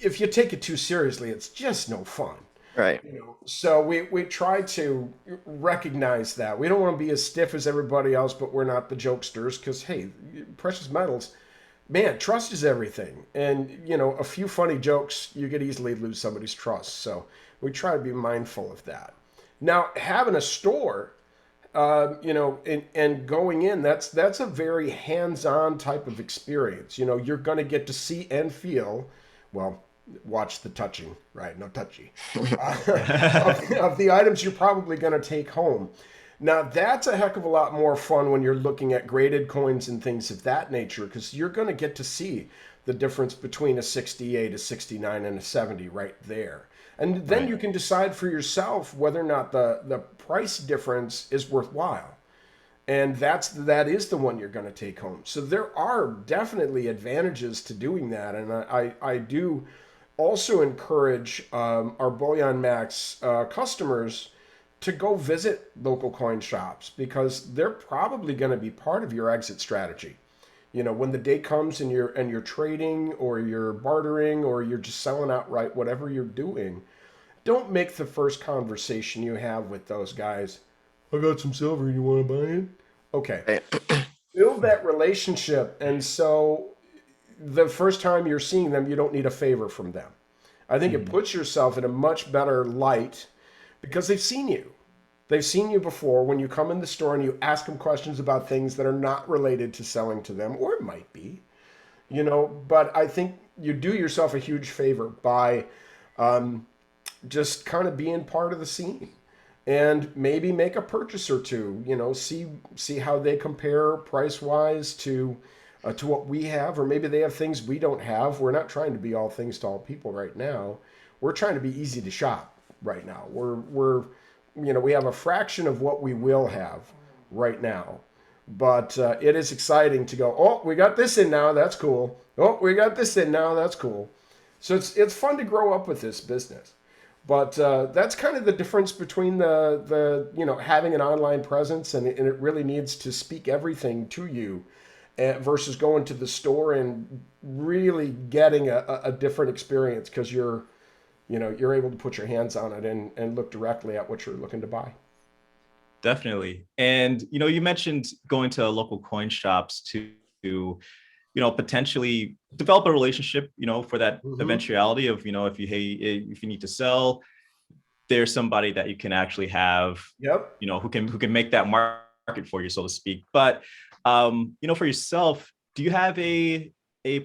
if you take it too seriously, it's just no fun. Right. So we try to recognize that we don't want to be as stiff as everybody else, but we're not the jokesters, because hey, precious metals, man, trust is everything. And a few funny jokes, you could easily lose somebody's trust. So we try to be mindful of that. Now, having a store, and going in, that's a very hands-on type of experience. You're going to get to see and feel, well, watch the touching, right? No touchy, of the items you're probably going to take home. Now, that's a heck of a lot more fun when you're looking at graded coins and things of that nature, because you're going to get to see the difference between a 68, a 69, and a 70 right there. And then Right. you can decide for yourself whether or not the price difference is worthwhile. And that is the one you're going to take home. So there are definitely advantages to doing that. And I do also encourage our Bullion Max customers to go visit local coin shops, because they're probably going to be part of your exit strategy. When the day comes and you're trading, or you're bartering, or you're just selling outright, whatever you're doing, don't make the first conversation you have with those guys, I got some silver, you want to buy it? Okay. Right. Build that relationship. And so the first time you're seeing them, you don't need a favor from them. I think it Mhm. puts yourself in a much better light, because they've seen you. They've seen you before when you come in the store and you ask them questions about things that are not related to selling to them, or it might be, but I think you do yourself a huge favor by just kind of being part of the scene, and maybe make a purchase or two. See how they compare price wise to what we have, or maybe they have things we don't have. We're not trying to be all things to all people right now. We're trying to be easy to shop right now. We have a fraction of what we will have right now, but it is exciting to go, oh, we got this in now, that's cool. Oh, we got this in now, that's cool. So it's fun to grow up with this business. But that's kind of the difference between the having an online presence, and it really needs to speak everything to you, versus going to the store and really getting a different experience, because you're able to put your hands on it and look directly at what you're looking to buy. Definitely. And you mentioned going to local coin shops to potentially develop a relationship, for that Hmm. eventuality of, if you need to sell, there's somebody that you can actually have, Yep. who can make that market for you, so to speak. But for yourself, do you have a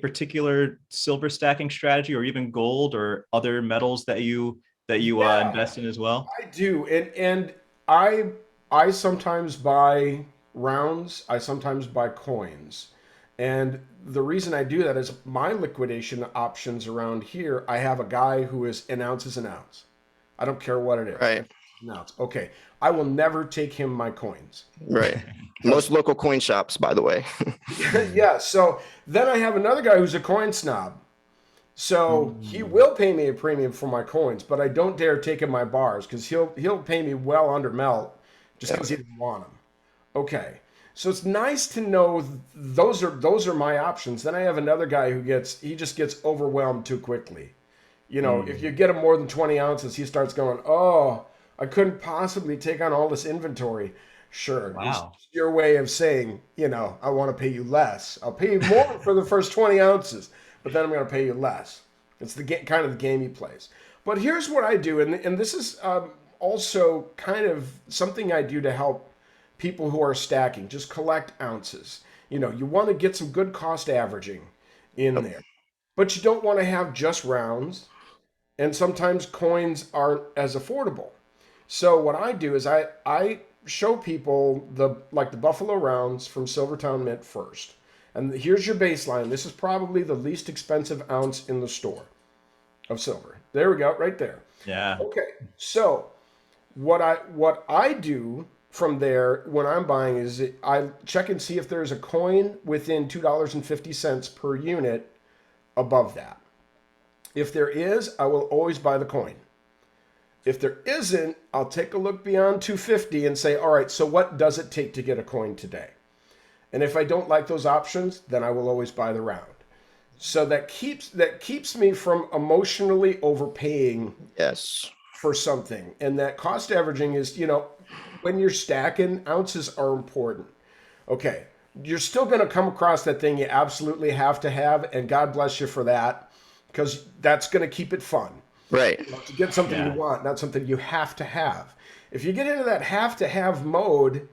particular silver stacking strategy, or even gold or other metals that you Yeah, invest in as well? I do. And I I sometimes buy rounds, I sometimes buy coins. And the reason I do that is my liquidation options around here, I have a guy who is an ounce is an ounce. I don't care what it is. Right. An ounce. Okay. I will never take him my coins. Right. Because Most local coin shops, by the way. yeah, so then I have another guy who's a coin snob. So he Mm, will pay me a premium for my coins, but I don't dare take him my bars, because he'll pay me well under melt just Yeah. because he doesn't want them. Okay. So it's nice to know those are my options. Then I have another guy he just gets overwhelmed too quickly. If you mm. get him more than 20 ounces, he starts going, oh, I couldn't possibly take on all this inventory. Sure, it's Wow. your way of saying, I want to pay you less. I'll pay you more for the first 20 ounces, but then I'm going to pay you less. It's kind of the game he plays. But here's what I do, and this is also kind of something I do to help people who are stacking. Just collect ounces. You want to get some good cost averaging in Yep. there, but you don't want to have just rounds. and sometimes coins aren't as affordable. So what I do is I show people the Buffalo rounds from Silvertown Mint first. And here's your baseline. This is probably the least expensive ounce in the store of silver. There we go, right there. Yeah. Okay. So what I do from there when I'm buying is I check and see if there's a coin within $2.50 per unit above that. If there is, I will always buy the coin. If there isn't, I'll take a look beyond 250 and say, all right, so what does it take to get a coin today? And if I don't like those options, then I will always buy the round. So that keeps me from emotionally overpaying Yes. for something. And that cost averaging is, when you're stacking, ounces are important. Okay, you're still going to come across that thing you absolutely have to have, and God bless you for that, because that's going to keep it fun. Right. To get something you want, not something you have to have. If you get into that have to have mode,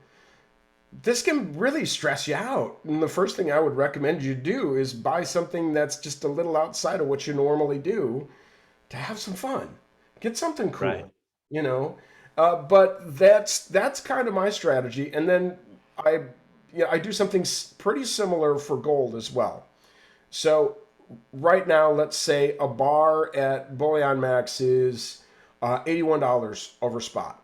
this can really stress you out. And the first thing I would recommend you do is buy something that's just a little outside of what you normally do to have some fun. Get something cool, Right. But that's kind of my strategy. And then I do something pretty similar for gold as well. So right now, let's say a bar at Bullion Max is $81 over spot.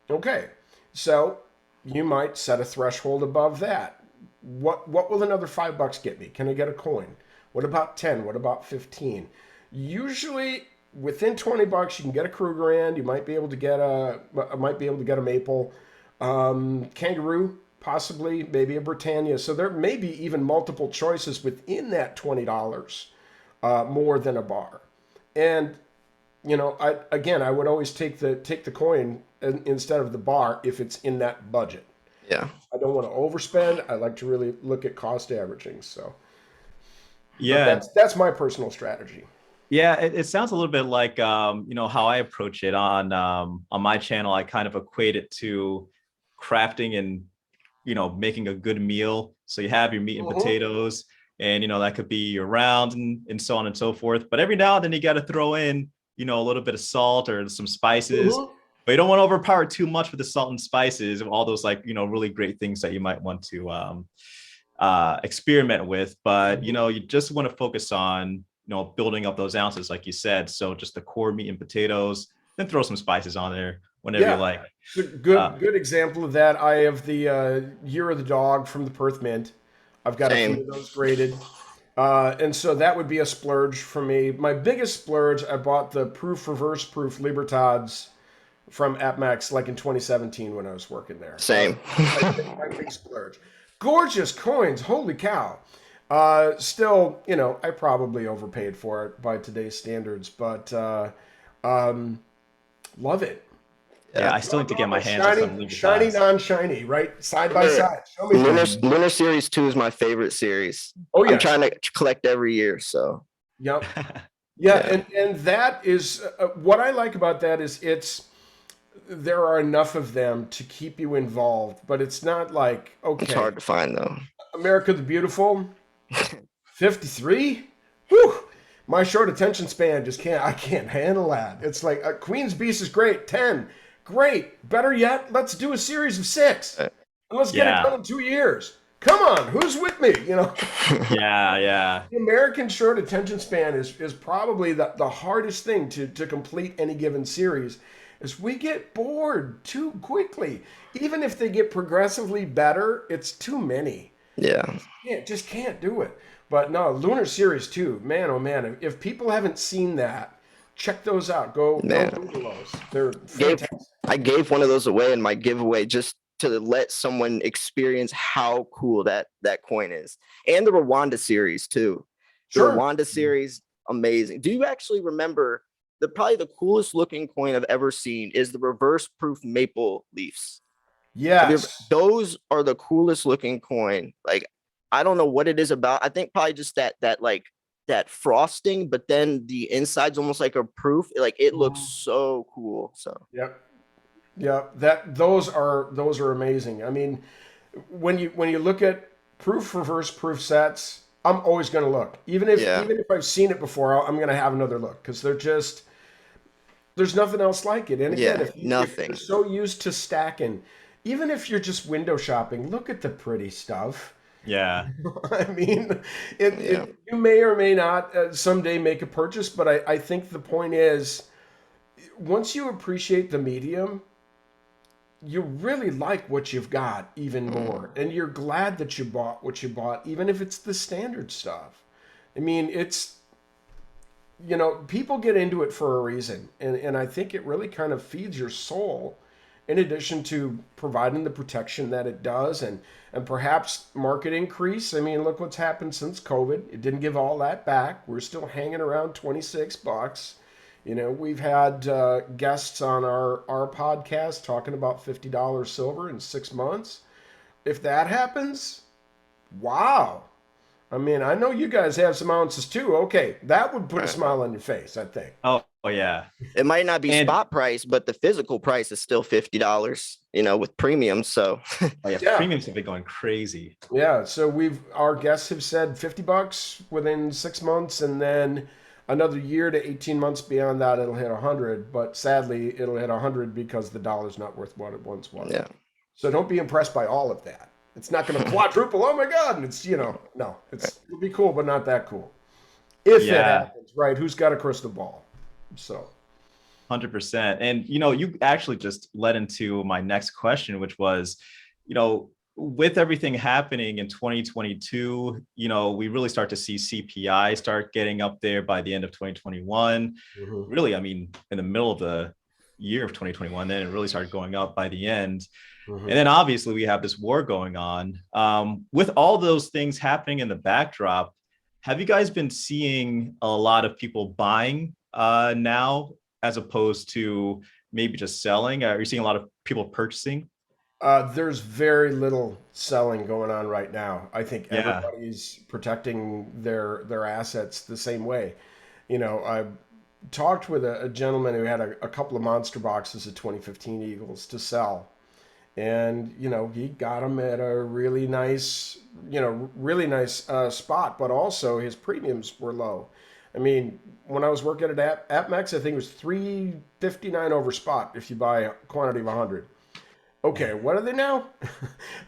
Okay, so you might set a threshold above that. What will another $5 get me? Can I get a coin? What about 10? What about 15? Usually within $20 you can get a Krugerrand. You might be able to get a maple, kangaroo, possibly, maybe a Britannia. So there may be even multiple choices within that $20 more than a bar. And I would always take the coin instead of the bar if it's in that budget. Yeah. I don't want to overspend. I like to really look at cost averaging. So, Yeah. but that's my personal strategy. Yeah, it sounds a little bit like how I approach it on my channel. I kind of equate it to crafting and making a good meal. So you have your meat and potatoes, and that could be your rounds and so on and so forth. But every now and then you got to throw in a little bit of salt or some spices. But you don't want to overpower too much with the salt and spices and all those really great things that you might want to experiment with. But you just want to focus on building up those ounces, like you said. So just the core meat and potatoes, then throw some spices on there whenever you like. Good example of that. I have the Year of the Dog from the Perth Mint. I've got a few of those graded. And so that would be a splurge for me. My biggest splurge, I bought the reverse proof Libertads from AppMax like in 2017 when I was working there. Same. My big splurge. Gorgeous coins. Holy cow. Still, I probably overpaid for it by today's standards, but love it. Yeah, I still need to get my hands on some shiny, non-shiny, right? Side by side. Show me Lunar Series 2 is my favorite series. Oh, yeah. I'm trying to collect every year, so. Yep. Yeah, and that is what I like about that is there are enough of them to keep you involved, but it's not like, okay. It's hard to find, though. America the Beautiful, 53? Whew! My short attention span I can't handle that. It's like Queen's Beast is great, 10. Great. Better yet, let's do a series of 6. And let's get it done in 2 years. Come on, who's with me? Yeah. The American short attention span is probably the hardest thing to complete any given series. Is we get bored too quickly. Even if they get progressively better, it's too many. Yeah. Just can't do it. But no, Lunar Series 2, man, oh man, if people haven't seen that, check those out. Go Google those. They're fantastic. I gave one of those away in my giveaway just to let someone experience how cool that coin is. And the Rwanda series too. Sure. The Rwanda series, amazing. Do you actually remember probably the coolest looking coin I've ever seen is the reverse proof maple leaves? Yes. Those are the coolest looking coin. Like, I don't know what it is about. I think probably just that frosting, but then the inside's almost like a proof. Like, it looks so cool. So Yep. Those are amazing. I mean, when you look at reverse proof sets, I'm always going to look. Even if I've seen it before, I'm going to have another look because they're just There's nothing else like it. And again, Yeah, if you're nothing. so used to stacking, even if you're just window shopping, look at the pretty stuff. Yeah. I mean, Yeah. you may or may not someday make a purchase, but I think the point is, once you appreciate the medium, you really like what you've got even more. Mm. And you're glad that you bought what you bought, even if it's the standard stuff. I mean, it's, people get into it for a reason. And I think it really kind of feeds your soul in addition to providing the protection that it does and perhaps market increase. I mean, look what's happened since COVID. It didn't give all that back. We're still hanging around $26. We've had guests on our podcast talking about $50 silver in 6 months. If that happens, wow. I mean, I know you guys have some ounces too. Okay, that would put a Right. smile on your face, I think. Oh yeah. It might not be And spot price, but the physical price is still $50, with premiums. So oh yeah, Yeah. premiums have been going crazy. Yeah, so our guests have said $50 within 6 months, and then another year to 18 months beyond that, it'll hit 100. But sadly, it'll hit 100 because the dollar's not worth what it once was. yeah. So don't be impressed by all of that. It's not going to quadruple. Oh my God! And it's no, it'll be cool, but not that cool. If it Yeah. happens, right? Who's got a crystal ball? So 100%. And you actually just led into my next question, which was, with everything happening in 2022, we really start to see CPI start getting up there by the end of 2021. mhm. Really, I mean, in the middle of the year of 2021, then it really started going up by the end. And then obviously we have this war going on. With all those things happening in the backdrop, have you guys been seeing a lot of people buying now as opposed to maybe just selling? Are you seeing a lot of people purchasing? There's very little selling going on right now. I think Yeah. everybody's protecting their assets the same way. I talked with a gentleman who had a couple of monster boxes of 2015 Eagles to sell, and he got them at a really nice spot, but also his premiums were low. I mean, when I was working at AppMax, I think it was 359 over spot if you buy a quantity of 100. Okay, what are they now?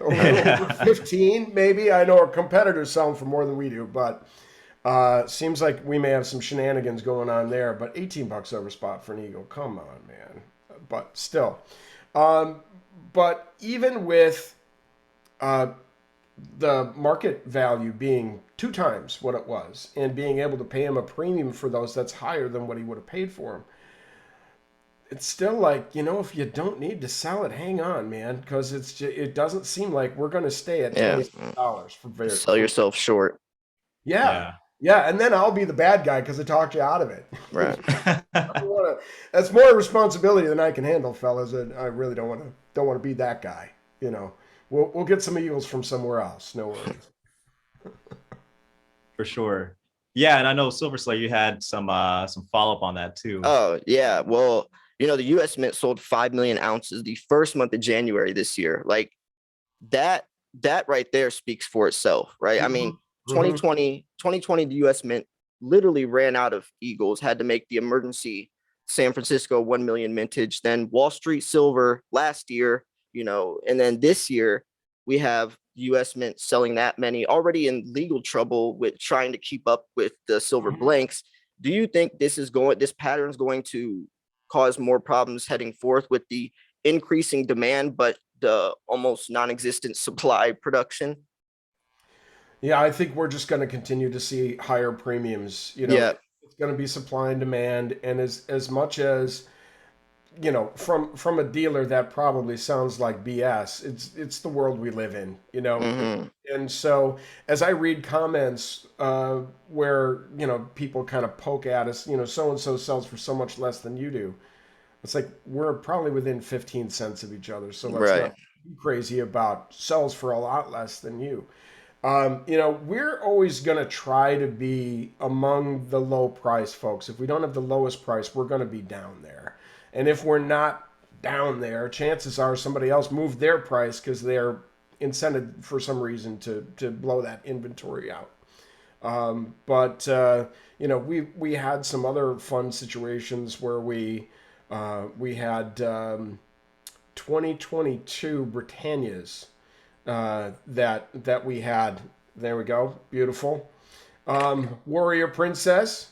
Over 15, maybe. I know our competitors sell them for more than we do, but seems like we may have some shenanigans going on there. But $18 over spot for an Eagle, come on, man. But still, um, but even with uh, the market value being 2 times what it was, and being able to pay him a premium for those that's higher than what he would have paid for them, it's still like, if you don't need to sell it, hang on, man, because it doesn't seem like we're going to stay at Yeah. $26 for very. Sell yourself short. Yeah, yeah, and then I'll be the bad guy because I talked you out of it. Right. I don't wanna, that's more responsibility than I can handle, fellas, and I really don't want to be that guy. We'll get some Eagles from somewhere else. No worries. For sure. Yeah, and I know Silver Slay, you had some follow-up on that too. Oh, yeah. Well, the US Mint sold 5 million ounces the first month of January this year. Like that right there speaks for itself, right? I mean, Mhm. 2020, the US Mint literally ran out of Eagles, had to make the emergency San Francisco 1 million mintage, then Wall Street silver last year, and then this year we have US Mint selling that many, already in legal trouble with trying to keep up with the silver blanks. Do you think this pattern is going to cause more problems heading forth with the increasing demand, but the almost non-existent supply production? Yeah, I think we're just going to continue to see higher premiums. Yeah. It's going to be supply and demand, and as much as from a dealer, that probably sounds like BS. It's the world we live in, Hmm. and so as I read comments where people kind of poke at us, so and so sells for so much less than you do. It's like we're probably within 15 cents of each other, so let's Right. not be crazy about sells for a lot less than you. We're always going to try to be among the low price folks. If we don't have the lowest price, we're going to be down there. And if we're not down there, chances are somebody else moved their price because they're incented for some reason to blow that inventory out. But we had some other fun situations where we We had 2022 Britannias that we had. There we go. Beautiful. Warrior Princess.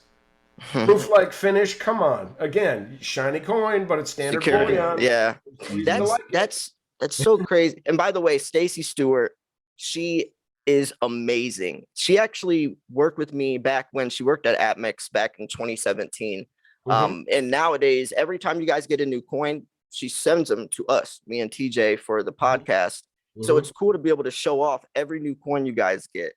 Proof-like finish. Come on. Again, shiny coin, but it's standard Security. bullion. Yeah. Reason to like it. That's so crazy. And by the way, Stacy Stewart, she is amazing. She actually worked with me back when she worked at Atmix back in 2017. And nowadays, every time you guys get a new coin, she sends them to us, me and TJ, for the podcast. So it's cool to be able to show off every new coin you guys get.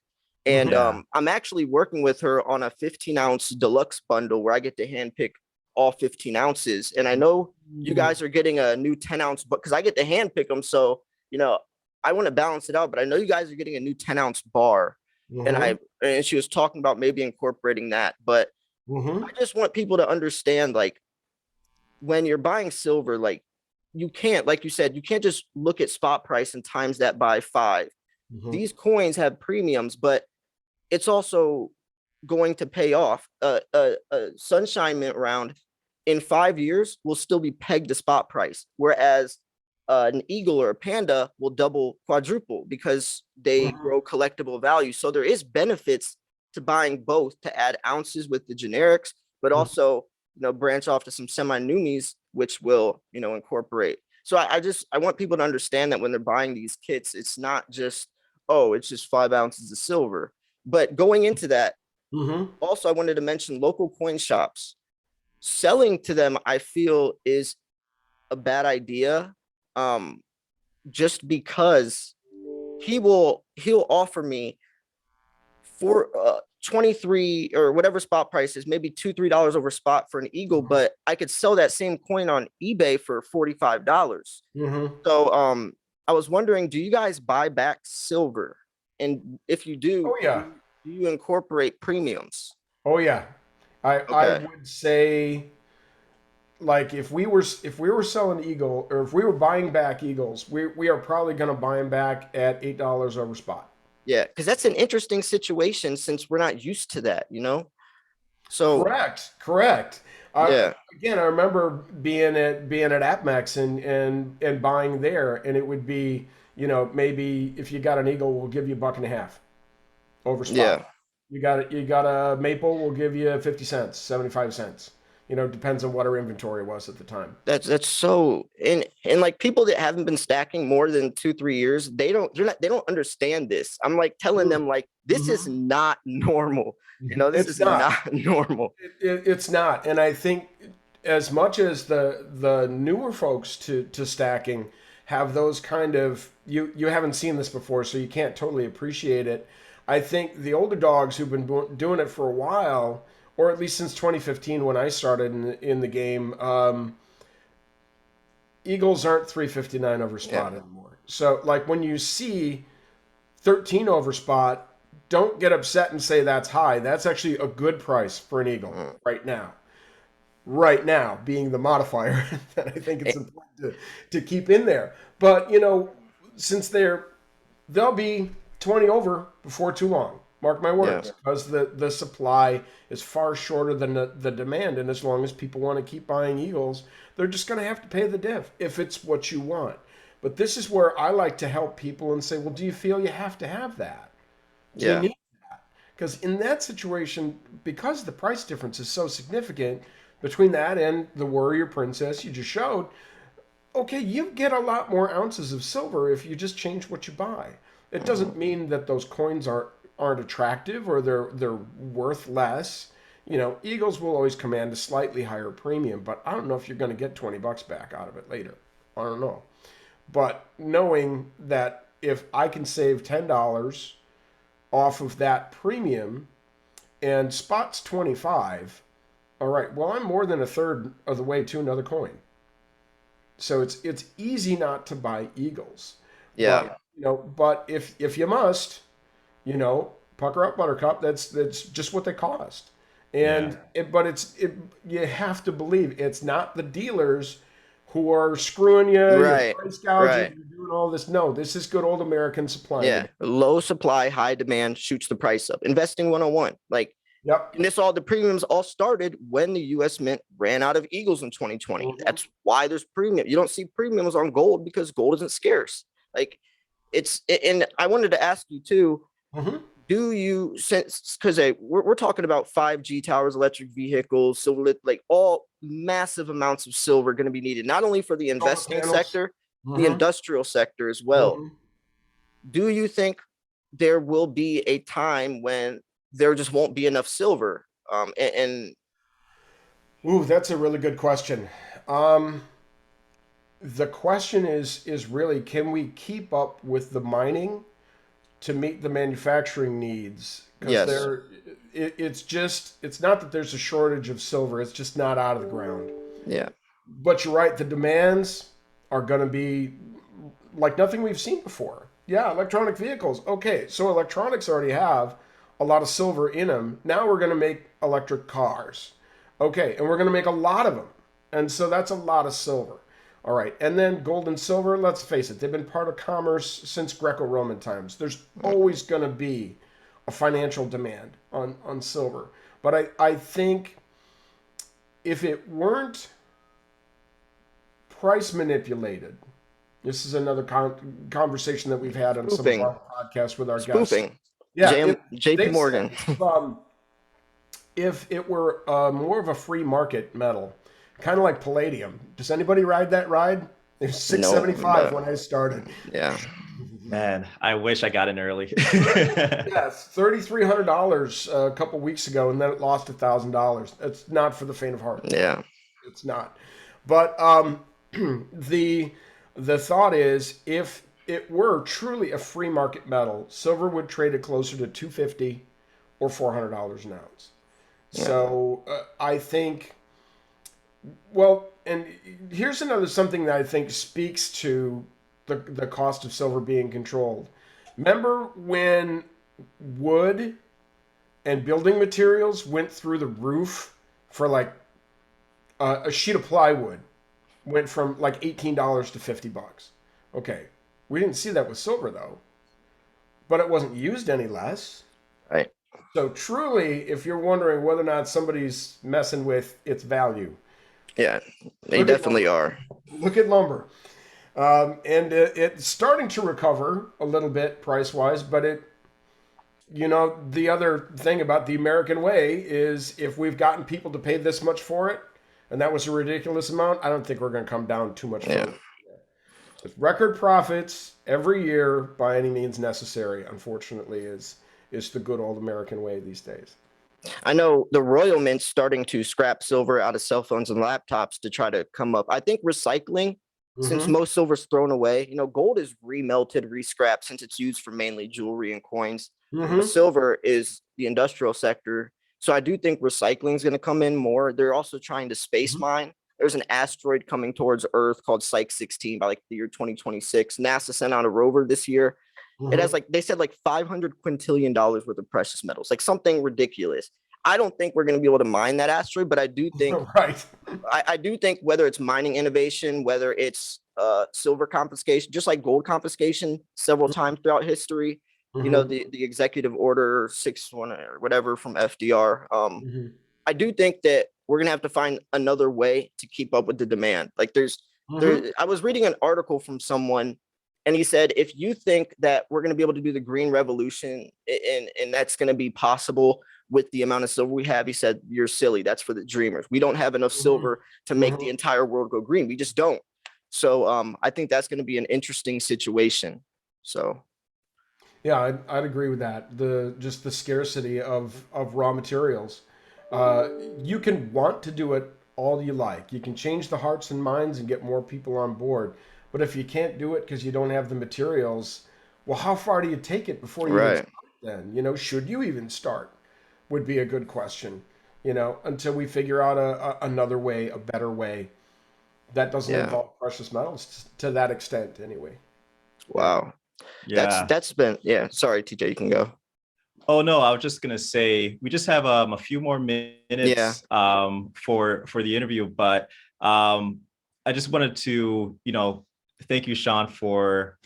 And I'm actually working with her on a 15-ounce deluxe bundle where I get to handpick all 15 ounces. And I know you guys are getting a new 10-ounce, but because I get to handpick them. So, I want to balance it out, but I know you guys are getting a new 10-ounce bar. And she was talking about maybe incorporating that. But I just want people to understand, like, when you're buying silver, like, you can't, like you said, you can't just look at spot price and times that by 5. These coins have premiums, but it's also going to pay off. A Sunshine Mint round in 5 years will still be pegged to spot price, whereas an Eagle or a Panda will double, quadruple because they grow collectible value. So there is benefits to buying both to add ounces with the generics, but also branch off to some semi-numies, which will incorporate. So I want people to understand that when they're buying these kits, it's not just, oh, it's just 5 ounces of silver. But going into that, also I wanted to mention local coin shops. Selling to them, I feel, is a bad idea. Just because he'll offer me for 23 or whatever spot price is, maybe $2-3 over spot for an Eagle, but I could sell that same coin on eBay for $45. So I was wondering, do you guys buy back silver? And if you do, do you incorporate premiums? Oh yeah. I would say, like, if we were selling Eagle, or if we were buying back Eagles, we are probably going to buy them back at $8 over spot. Yeah, because that's an interesting situation since we're not used to that, So correct. Yeah. Again, I remember being at AppMax and buying there, and it would be, maybe if you got an Eagle, we'll give you $1.50 over spot. Yeah. You got a Maple, we'll give you 50 cents, 75 cents. Depends on what our inventory was at the time. That's so, and like, people that haven't been stacking more than 2-3 years, they don't understand this. I'm like telling them, like, this is not normal. This is not normal. It's not. And I think as much as the newer folks to stacking have those kind of, you haven't seen this before, so you can't totally appreciate it. I think the older dogs who've been doing it for a while, or at least since 2015 when I started in the game, Eagles aren't $3.59 over spot anymore. So, like, when you see 13 over spot, don't get upset and say that's high. That's actually a good price for an Eagle right now. Right now, being the modifier that I think it's important to keep in there. But, since they'll be 20 over before too long. Mark my words, because the supply is far shorter than the demand. And as long as people want to keep buying Eagles, they're just going to have to pay the diff if it's what you want. But this is where I like to help people and say, well, do you feel you have to have that? Do you need that? Because in that situation, because the price difference is so significant between that and the Warrior Princess you just showed, okay, you get a lot more ounces of silver if you just change what you buy. It doesn't mean that those coins aren't attractive or they're worth less. Eagles will always command a slightly higher premium, but I don't know if you're going to get $20 back out of it later. I don't know. But knowing that if I can save $10 off of that premium and spot's 25, all right, well, I'm more than a third of the way to another coin. So it's easy not to buy Eagles. Yeah. But if you must, pucker up, Buttercup. That's just what they cost. And you have to believe it's not the dealers who are screwing you, price gouging, doing all this. No, this is good old American supply. Yeah, low supply, high demand shoots the price up. Investing 101. Like, Yep. And the premiums all started when the US Mint ran out of Eagles in 2020. Mhm. That's why there's premium. You don't see premiums on gold because gold isn't scarce. Like and I wanted to ask you too, Mhm. do you sense, because we're talking about 5G towers, electric vehicles, silver, like all massive amounts of silver going to be needed, not only for the Solar investing panels. sector, the Mhm. industrial sector as well. Mhm. Do you think there will be a time when there just won't be enough silver? And Ooh, that's a really good question. Um, the question is really, can we keep up with the mining to meet the manufacturing needs? Because yes, it's not that there's a shortage of silver, it's just not out of the ground. yeah, But you're right, the demands are going to be like nothing we've seen before. Yeah, electronic vehicles. Okay, so electronics already have a lot of silver in them. Now we're going to make electric cars. Okay, and we're going to make a lot of them. And so that's a lot of silver. All right, and then gold and silver, let's face it, they've been part of commerce since Greco Roman times. There's always going to be a financial demand on silver. But I think if it weren't price manipulated, this is another conversation that we've had on some of spoofing, our podcasts with our guests. spoofing. Yeah, JP they said Morgan. if it were more of a free market metal, kind of like palladium. Does anybody ride that ride? It was No, 675 when I started. yeah, Man, I wish I got in early. Yes, $3,300 a couple weeks ago, and then it lost $1,000. It's not for the faint of heart. yeah, It's not. But the thought is, if it were truly a free market metal, silver would trade at closer to 250 or $400 an ounce. yeah, So I think, well, and here's another something that I think speaks to the cost of silver being controlled. Remember when wood and building materials went through the roof for like a sheet of plywood went from like $18 to $50. Okay, we didn't see that with silver though, but it wasn't used any less. right, So truly, if you're wondering whether or not somebody's messing with its value, yeah. They look at definitely lumber. are. Look at lumber, and it's starting to recover a little bit price wise, but the other thing about the American way is if we've gotten people to pay this much for it, and that was a ridiculous amount, I don't think we're going to come down too much Yeah. further. With record profits every year by any means necessary, unfortunately, is the good old American way these days. I know the Royal Mint's starting to scrap silver out of cell phones and laptops to try to come up. I think recycling, since Mm-hmm. most silver's thrown away, gold is remelted, rescrapped since it's used for mainly jewelry and coins. But Mm-hmm. silver is the industrial sector. So I do think recycling is going to come in more. They're also trying to space Mm-hmm. mine. There's an asteroid coming towards Earth called Psyche 16 by like the year 2026. NASA sent out a rover this year. It has Mm-hmm. like they said like $500 quintillion worth of precious metals, like something ridiculous. I don't think we're going to be able to mine that asteroid, but I do think Right. I do think whether it's mining innovation, whether it's silver confiscation, just like gold confiscation several times throughout history, Mm-hmm. the executive order 6-1 or whatever from FDR. Mm-hmm. I do think that we're gonna have to find another way to keep up with the demand. Like Mm-hmm. I was reading an article from someone and he said, if you think that we're going to be able to do the green revolution and that's going to be possible with the amount of silver we have, he said, you're silly. That's for the dreamers. We don't have enough silver to make Mm-hmm. the entire world go green. We just don't. So I think that's going to be an interesting situation. So Yeah, I'd agree with that. Just the scarcity of raw materials. You can want to do it all you like. You can change the hearts and minds and get more people on board. But if you can't do it because you don't have the materials, well, how far do you take it before you even right. start then? Should you even start? Would be a good question. Until we figure out another way, a better way that doesn't Yeah. involve precious metals to that extent, anyway. Wow. Yeah. That's been Sorry, TJ, you can go. Oh no, I was just gonna say we just have a few more minutes for the interview, but I just wanted to thank you, Sean, for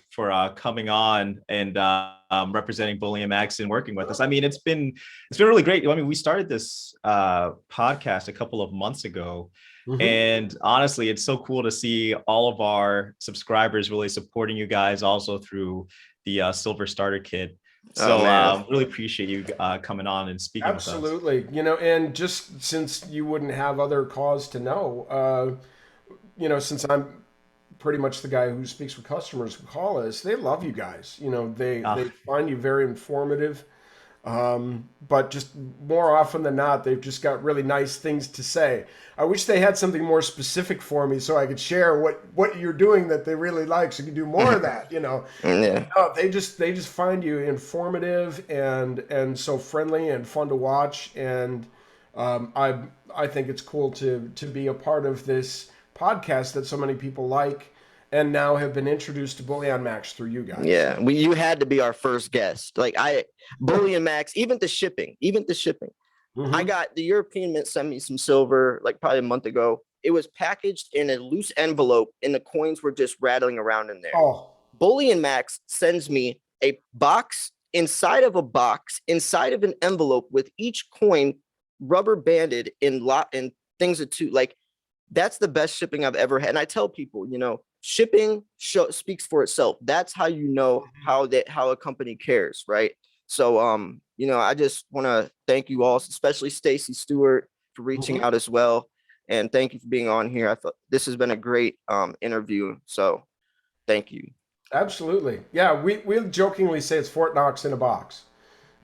coming on and representing Bully and Max and working with us. I mean, it's been really great. I mean, we started this podcast a couple of months ago. And honestly, it's so cool to see all of our subscribers really supporting you guys also through the Silver Starter Kit. So really appreciate you coming on and speaking with us. Absolutely. You know, and just since you wouldn't have other cause to know, you know, since I'm pretty much the guy who speaks with customers who call us, they love you guys. You know, they find you very informative. But just more often than not, they've just got really nice things to say. I wish they had something more specific for me so I could share what you're doing that they really like, so you can do more of that, you know. Yeah. No, they just find you informative and so friendly and fun to watch. And I think it's cool to be a part of this podcast that so many people like, and now have been introduced to Bully on Max through you guys. Yeah, you had to be our first guest. Like Bully and Max, even the shipping. I got the European Mint sent me some silver like probably a month ago. It was packaged in a loose envelope and the coins were just rattling around in there. Oh, Bully and Max sends me a box inside of an envelope with each coin rubber banded in things of two. Like, that's the best shipping I've ever had. And I tell people, you know, shipping speaks for itself. That's how you know how a company cares, right? So, you know, I just want to thank you all, especially Stacy Stewart, for reaching out as well, and thank you for being on here. I thought this has been a great interview, so thank you. Absolutely, yeah. We jokingly say it's Fort Knox in a box.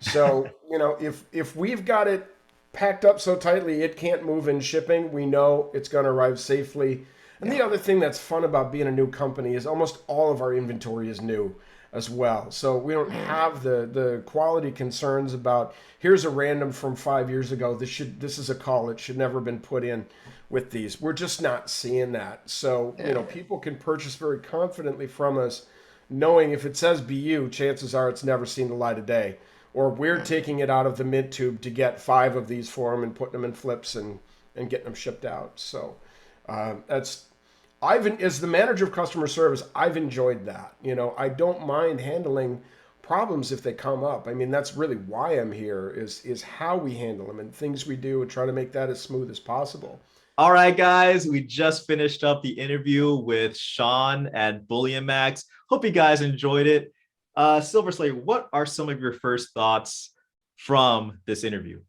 So you know, if we've got it packed up so tightly it can't move in shipping, we know it's going to arrive safely. And the other thing that's fun about being a new company is almost all of our inventory is new as well. So we don't have the quality concerns about here's a random from 5 years ago. This is a call. It should never have been put in with these. We're just not seeing that. So, you know, people can purchase very confidently from us, knowing if it says BU, chances are it's never seen the light of day. Or we're taking it out of the mint tube to get 5 of these for them and putting them in flips and getting them shipped out. So as the manager of customer service, I've enjoyed that. You know, I don't mind handling problems if they come up. I mean, that's really why I'm here, is how we handle them and things we do and try to make that as smooth as possible. All right, guys, we just finished up the interview with Sean at Bully and Max. Hope you guys enjoyed it. Silver Slayer, what are some of your first thoughts from this interview?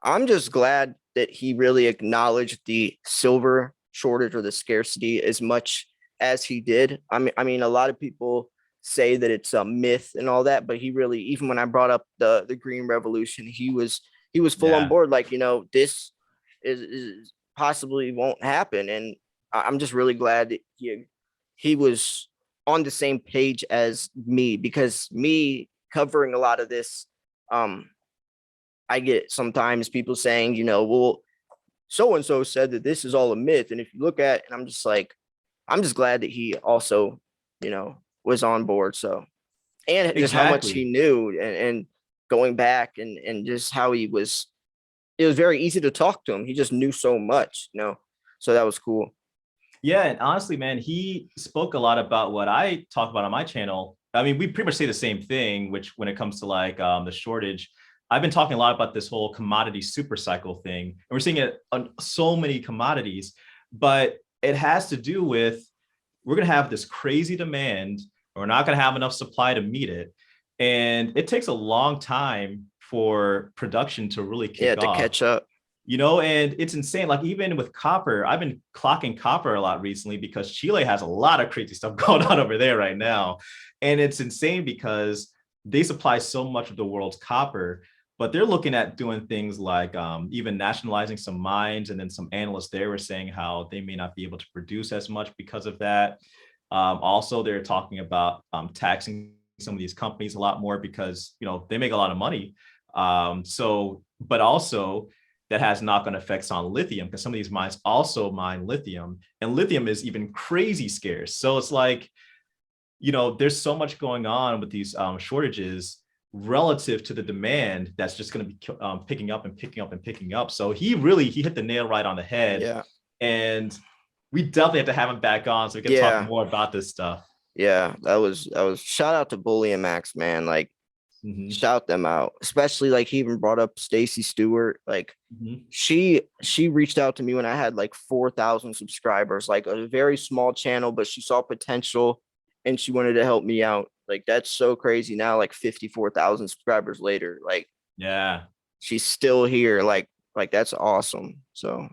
I'm just glad that he really acknowledged the silver shortage or the scarcity as much as he did. I mean, a lot of people say that it's a myth and all that, but he really, even when I brought up the green revolution, he was full on board. Like, you know, this is possibly won't happen. And I'm just really glad that he was on the same page as me, because me covering a lot of this, I get sometimes people saying, you know, well, so-and-so said that this is all a myth. And if you look at it, and I'm just glad that he also, you know, was on board. So, and just how much he knew and going back and just how it was very easy to talk to him. He just knew so much, you know, so that was cool. Yeah. And honestly, man, he spoke a lot about what I talk about on my channel. I mean, we pretty much say the same thing, which when it comes to like the shortage, I've been talking a lot about this whole commodity super cycle thing, and we're seeing it on so many commodities, but it has to do with, we're going to have this crazy demand, or we're not going to have enough supply to meet it. And it takes a long time for production to really kick off. To catch up. You know, and it's insane. Like even with copper, I've been clocking copper a lot recently because Chile has a lot of crazy stuff going on over there right now. And it's insane because they supply so much of the world's copper, but they're looking at doing things like even nationalizing some mines. And then some analysts there were saying how they may not be able to produce as much because of that. Also, they're talking about taxing some of these companies a lot more because, you know, they make a lot of money. But also that has knock-on effects on lithium, because some of these mines also mine lithium, and lithium is even crazy scarce. So it's like, you know, there's so much going on with these shortages relative to the demand that's just going to be picking up and picking up and picking up. So he hit the nail right on the head. Yeah. And we definitely have to have him back on so we can talk more about this stuff. Yeah, that was shout out to Bully and Max, man. Like Mhm, shout them out. Especially like he even brought up Stacy Stewart. Like mhm. she reached out to me when I had like 4,000 subscribers, like a very small channel, but she saw potential and she wanted to help me out. Like that's so crazy now, like 54,000 subscribers later. Like Yeah. she's still here. Like that's awesome. So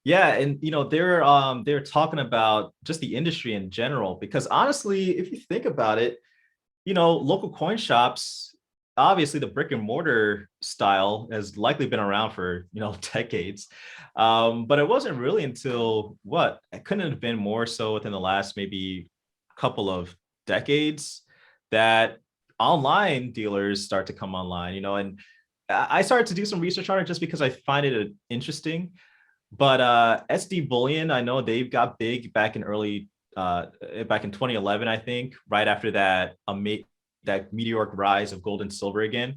Yeah, and they're talking about just the industry in general because honestly, if you think about it, local coin shops, obviously the brick and mortar style has likely been around for, decades. But it wasn't really until what? It couldn't have been more so within the last maybe couple of decades that online dealers start to come online, and I started to do some research on it just because I find it interesting. But SD Bullion, I know they've got big back in 2011, I think, right after that meteoric rise of gold and silver again.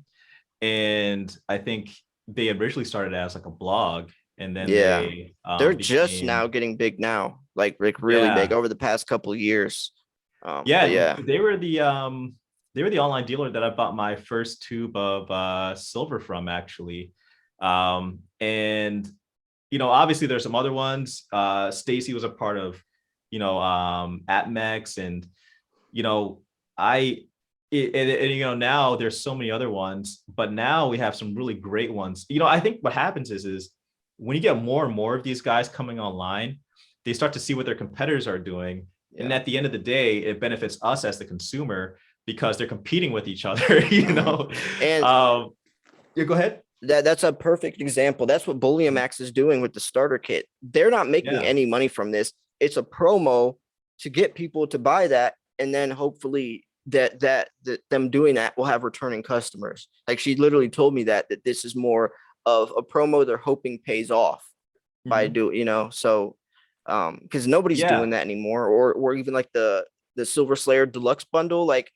And I think they originally started as like a blog, and then yeah, they they're just now became getting big now, like really big yeah over the past couple of years. But yeah yeah, they were the online dealer that I bought my first tube of silver from actually. And obviously there's some other ones. Stacy was a part of, AtMex, and you know, I and now there's so many other ones, but now we have some really great ones. I think what happens is when you get more and more of these guys coming online, they start to see what their competitors are doing, and yeah. at the end of the day, it benefits us as the consumer because they're competing with each other. And Yeah, go ahead. that's a perfect example. That's what Bullion Max is doing with the starter kit. They're not making Yeah. any money from this. It's a promo to get people to buy that, and then hopefully that them doing that will have returning customers. Like she literally told me that this is more of a promo they're hoping pays off by Mhm. so because nobody's doing Yeah. that anymore, or even like the Silver Slayer Deluxe bundle. Like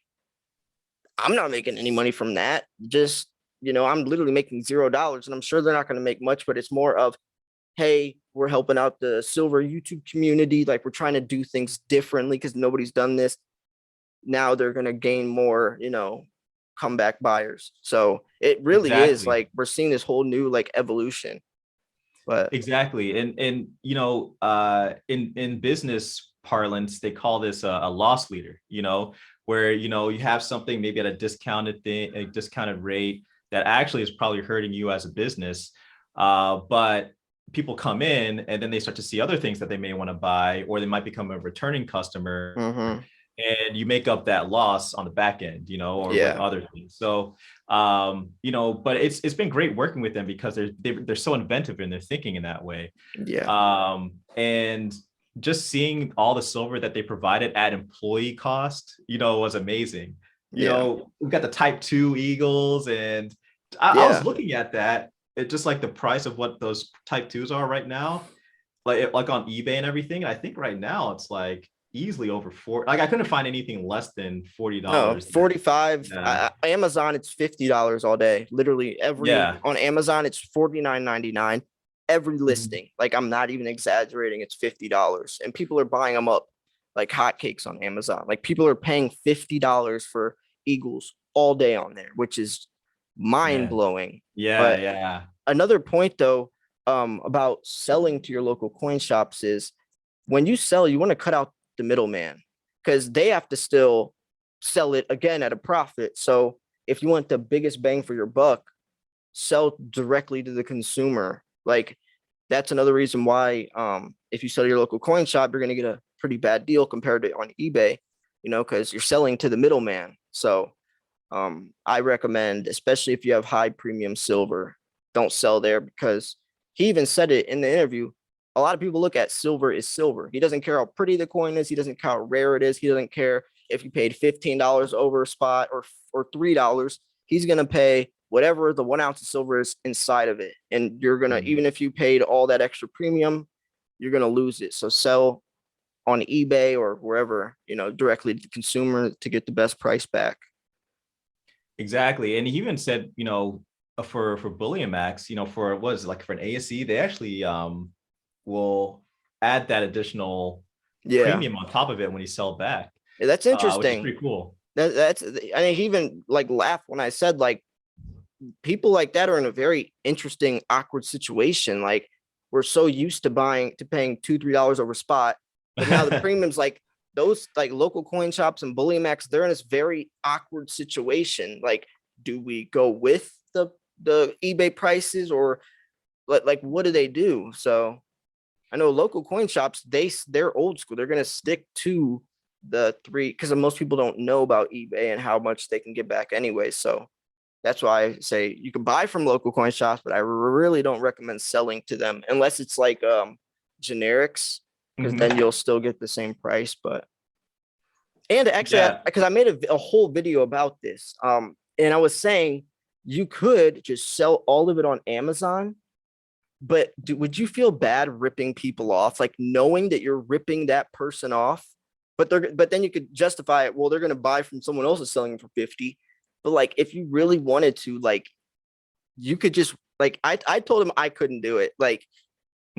I'm not making any money from that. Just, I'm literally making $0. And I'm sure they're not going to make much, but it's more of, hey, we're helping out the silver YouTube community. Like we're trying to do things differently because nobody's done this. Now they're going to gain more, comeback buyers. So it really is Exactly. like we're seeing this whole new like evolution. But Exactly. And in business parlance, they call this a loss leader, where you have something maybe at a discounted rate that actually is probably hurting you as a business. But people come in and then they start to see other things that they may want to buy, or they might become a returning customer, mhm, and you make up that loss on the back end, or with yeah, other things. So but it's been great working with them because they're so inventive in their thinking in that way. yeah, And just seeing all the silver that they provided at employee cost, was amazing. yeah, We've got the Type 2 Eagles, and I was yeah. looking at that. It just like the price of what those Type 2s are right now, like on eBay and everything. I think right now it's like easily over four. Like I couldn't find anything less than No, $40. 45. Yeah. Amazon, it's $50 all day. Literally every Yeah. on Amazon, it's 49.99. Every Mhm. listing. Like I'm not even exaggerating, it's $50. And people are buying them up like hotcakes on Amazon. Like people are paying $50 for Eagles all day on there, which is mind Man. blowing. Yeah. But Yeah. another point though, about selling to your local coin shops is when you sell, you want to cut out the middleman because they have to still sell it again at a profit. So if you want the biggest bang for your buck, sell directly to the consumer. Like that's another reason why if you sell to your local coin shop, you're gonna get a pretty bad deal compared to on eBay, because you're selling to the middleman. So I recommend, especially if you have high premium silver, don't sell there because he even said it in the interview. A lot of people look at silver is silver. He doesn't care how pretty the coin is. He doesn't care how rare it is. He doesn't care if you paid $15 over a spot or $3. He's gonna pay whatever the 1 ounce of silver is inside of it. And you're gonna, Mhm. even if you paid all that extra premium, you're gonna lose it. So sell on eBay or wherever, directly to the consumer to get the best price back. Exactly. And he even said, for Bullion Max, for what is it, like for an ASE, they actually will add that additional Yeah. premium on top of it when you sell back. Yeah, that's which is interesting. pretty cool. That's I mean, he even like laughed when I said like people like that are in a very interesting, awkward situation. Like we're so used to paying $2-3 over spot, but now the premiums like those like local coin shops and bullion max, they're in this very awkward situation. Like, do we go with the eBay prices or like what do they do? So I know local coin shops, they're old school. They're gonna stick to the three because most people don't know about eBay and how much they can get back anyway. So that's why I say you can buy from local coin shops, but I really don't recommend selling to them unless it's like generics, because then you'll still get the same price. But and actually, because I made a whole video about this, and I was saying you could just sell all of it on Amazon, but would you feel bad ripping people off, like knowing that you're ripping that person off? But then you could justify it. Well, they're going to buy from someone else is selling it for 50. But like, if you really wanted to, like, you could just like, I told him I couldn't do it. Like,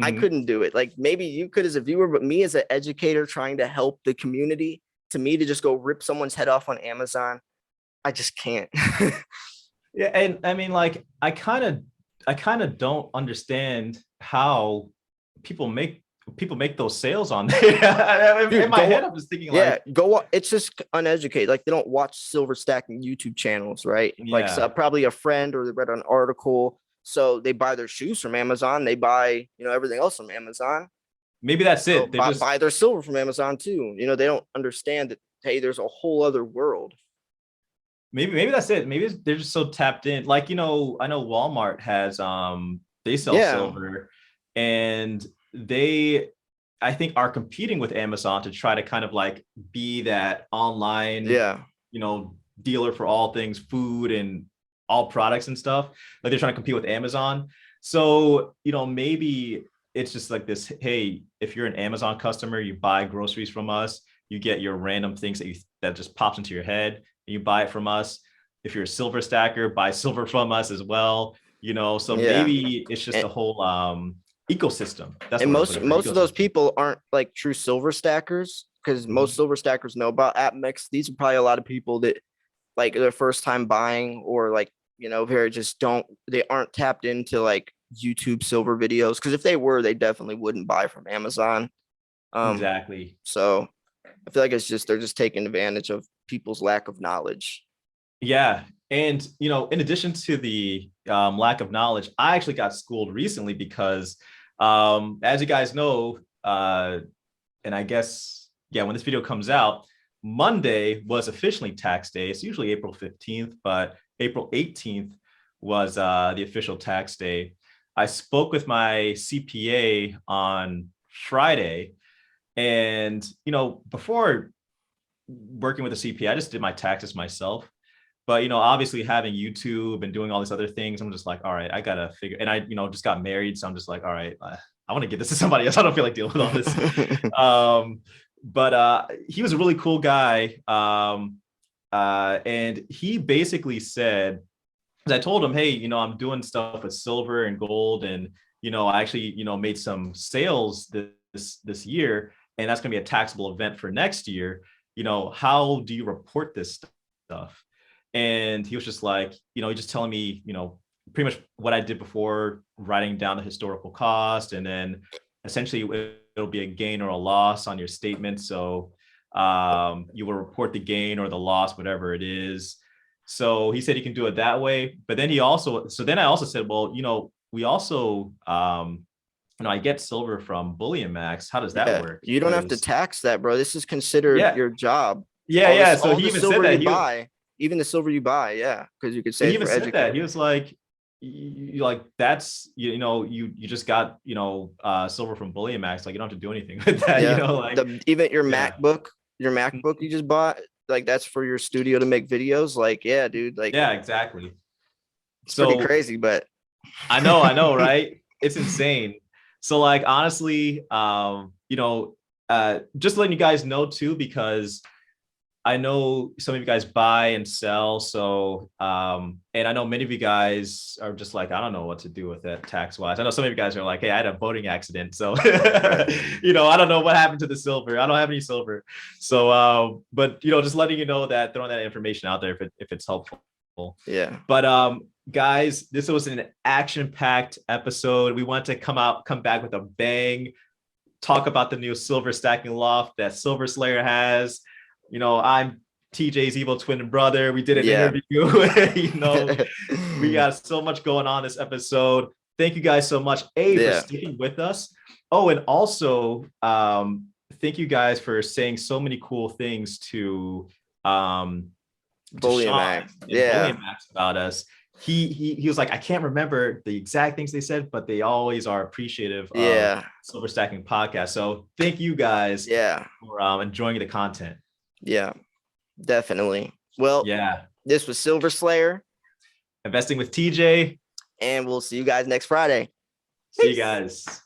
I couldn't do it. Like, maybe you could as a viewer, but me as an educator trying to help the community, to me to just go rip someone's head off on Amazon, I just can't. Yeah, and I mean, like, I kind of don't understand how people make those sales on there. Dude, in my head, I'm just thinking, yeah, it's just uneducated. Like they don't watch silver stacking YouTube channels, right? Yeah. Like so probably a friend or they read an article. So they buy their shoes from Amazon. They buy, everything else from Amazon. Maybe that's it. They buy their silver from Amazon too. They don't understand that, hey, there's a whole other world. Maybe that's it. Maybe they're just so tapped in. Like, I know Walmart has they sell silver, and they, I think, are competing with Amazon to try to kind of like be that online, dealer for all things food and all products and stuff. Like they're trying to compete with Amazon. So, maybe it's just like this, hey, if you're an Amazon customer, you buy groceries from us, you get your random things that just pops into your head, and you buy it from us. If you're a silver stacker, buy silver from us as well. So maybe it's just a whole ecosystem. That's and most of those people aren't like true silver stackers, because most silver stackers know about AppMix. These are probably a lot of people that like their first time buying, or like they aren't tapped into like YouTube silver videos, because if they were, they definitely wouldn't buy from Amazon. Exactly. So I feel like they're just taking advantage of people's lack of knowledge. Yeah. And, in addition to the lack of knowledge, I actually got schooled recently because, as you guys know, and I guess, when this video comes out, Monday was officially tax day. It's usually April 15th, but April 18th was the official tax day. I spoke with my CPA on Friday, and, before working with a CPA, I just did my taxes myself. But, obviously having YouTube and doing all these other things, I'm just like, all right, I got to figure. And I, just got married. So I'm just like, all right, I want to give this to somebody else. I don't feel like dealing with all this. But he was a really cool guy. And he basically said, because I told him, hey, I'm doing stuff with silver and gold. And, I actually, made some sales this year. And that's going to be a taxable event for next year. How do you report this stuff? And he was just like, he just telling me, pretty much what I did before, writing down the historical cost, and then essentially it'll be a gain or a loss on your statement. So you will report the gain or the loss, whatever it is. So he said you can do it that way. But then I also said, well, we also, I get silver from Bullion Max. How does that work? You don't have to tax that, bro. This is considered your job. Yeah. So he even said that even the silver you buy, because you could say he even said that. He was like, that's you just got silver from Bullion Max, like you don't have to do anything with that. Even your MacBook you just bought, like that's for your studio to make videos. Like, dude, like exactly. It's pretty crazy, but I know, right? It's insane. So like honestly, just letting you guys know too, because I know some of you guys buy and sell. So, and I know many of you guys are just like, I don't know what to do with it tax wise. I know some of you guys are like, hey, I had a boating accident. So, I don't know what happened to the silver. I don't have any silver. So, but, just letting you know that, throwing that information out there if it's helpful. Yeah. But, guys, this was an action-packed episode. We want to come back with a bang, talk about the new silver stacking loft that Silver Slayer has. I'm TJ's evil twin brother. We did an interview. We got so much going on this episode. Thank you guys so much, for sticking with us. Oh, and also, thank you guys for saying so many cool things to Bullion Max. Bullion Max about us. He was like, I can't remember the exact things they said, but they always are appreciative of Silver Stacking Podcast. So thank you guys for enjoying the content. Yeah, definitely. Well, this was Silver Slayer. Investing with TJ. And we'll see you guys next Friday. See you guys.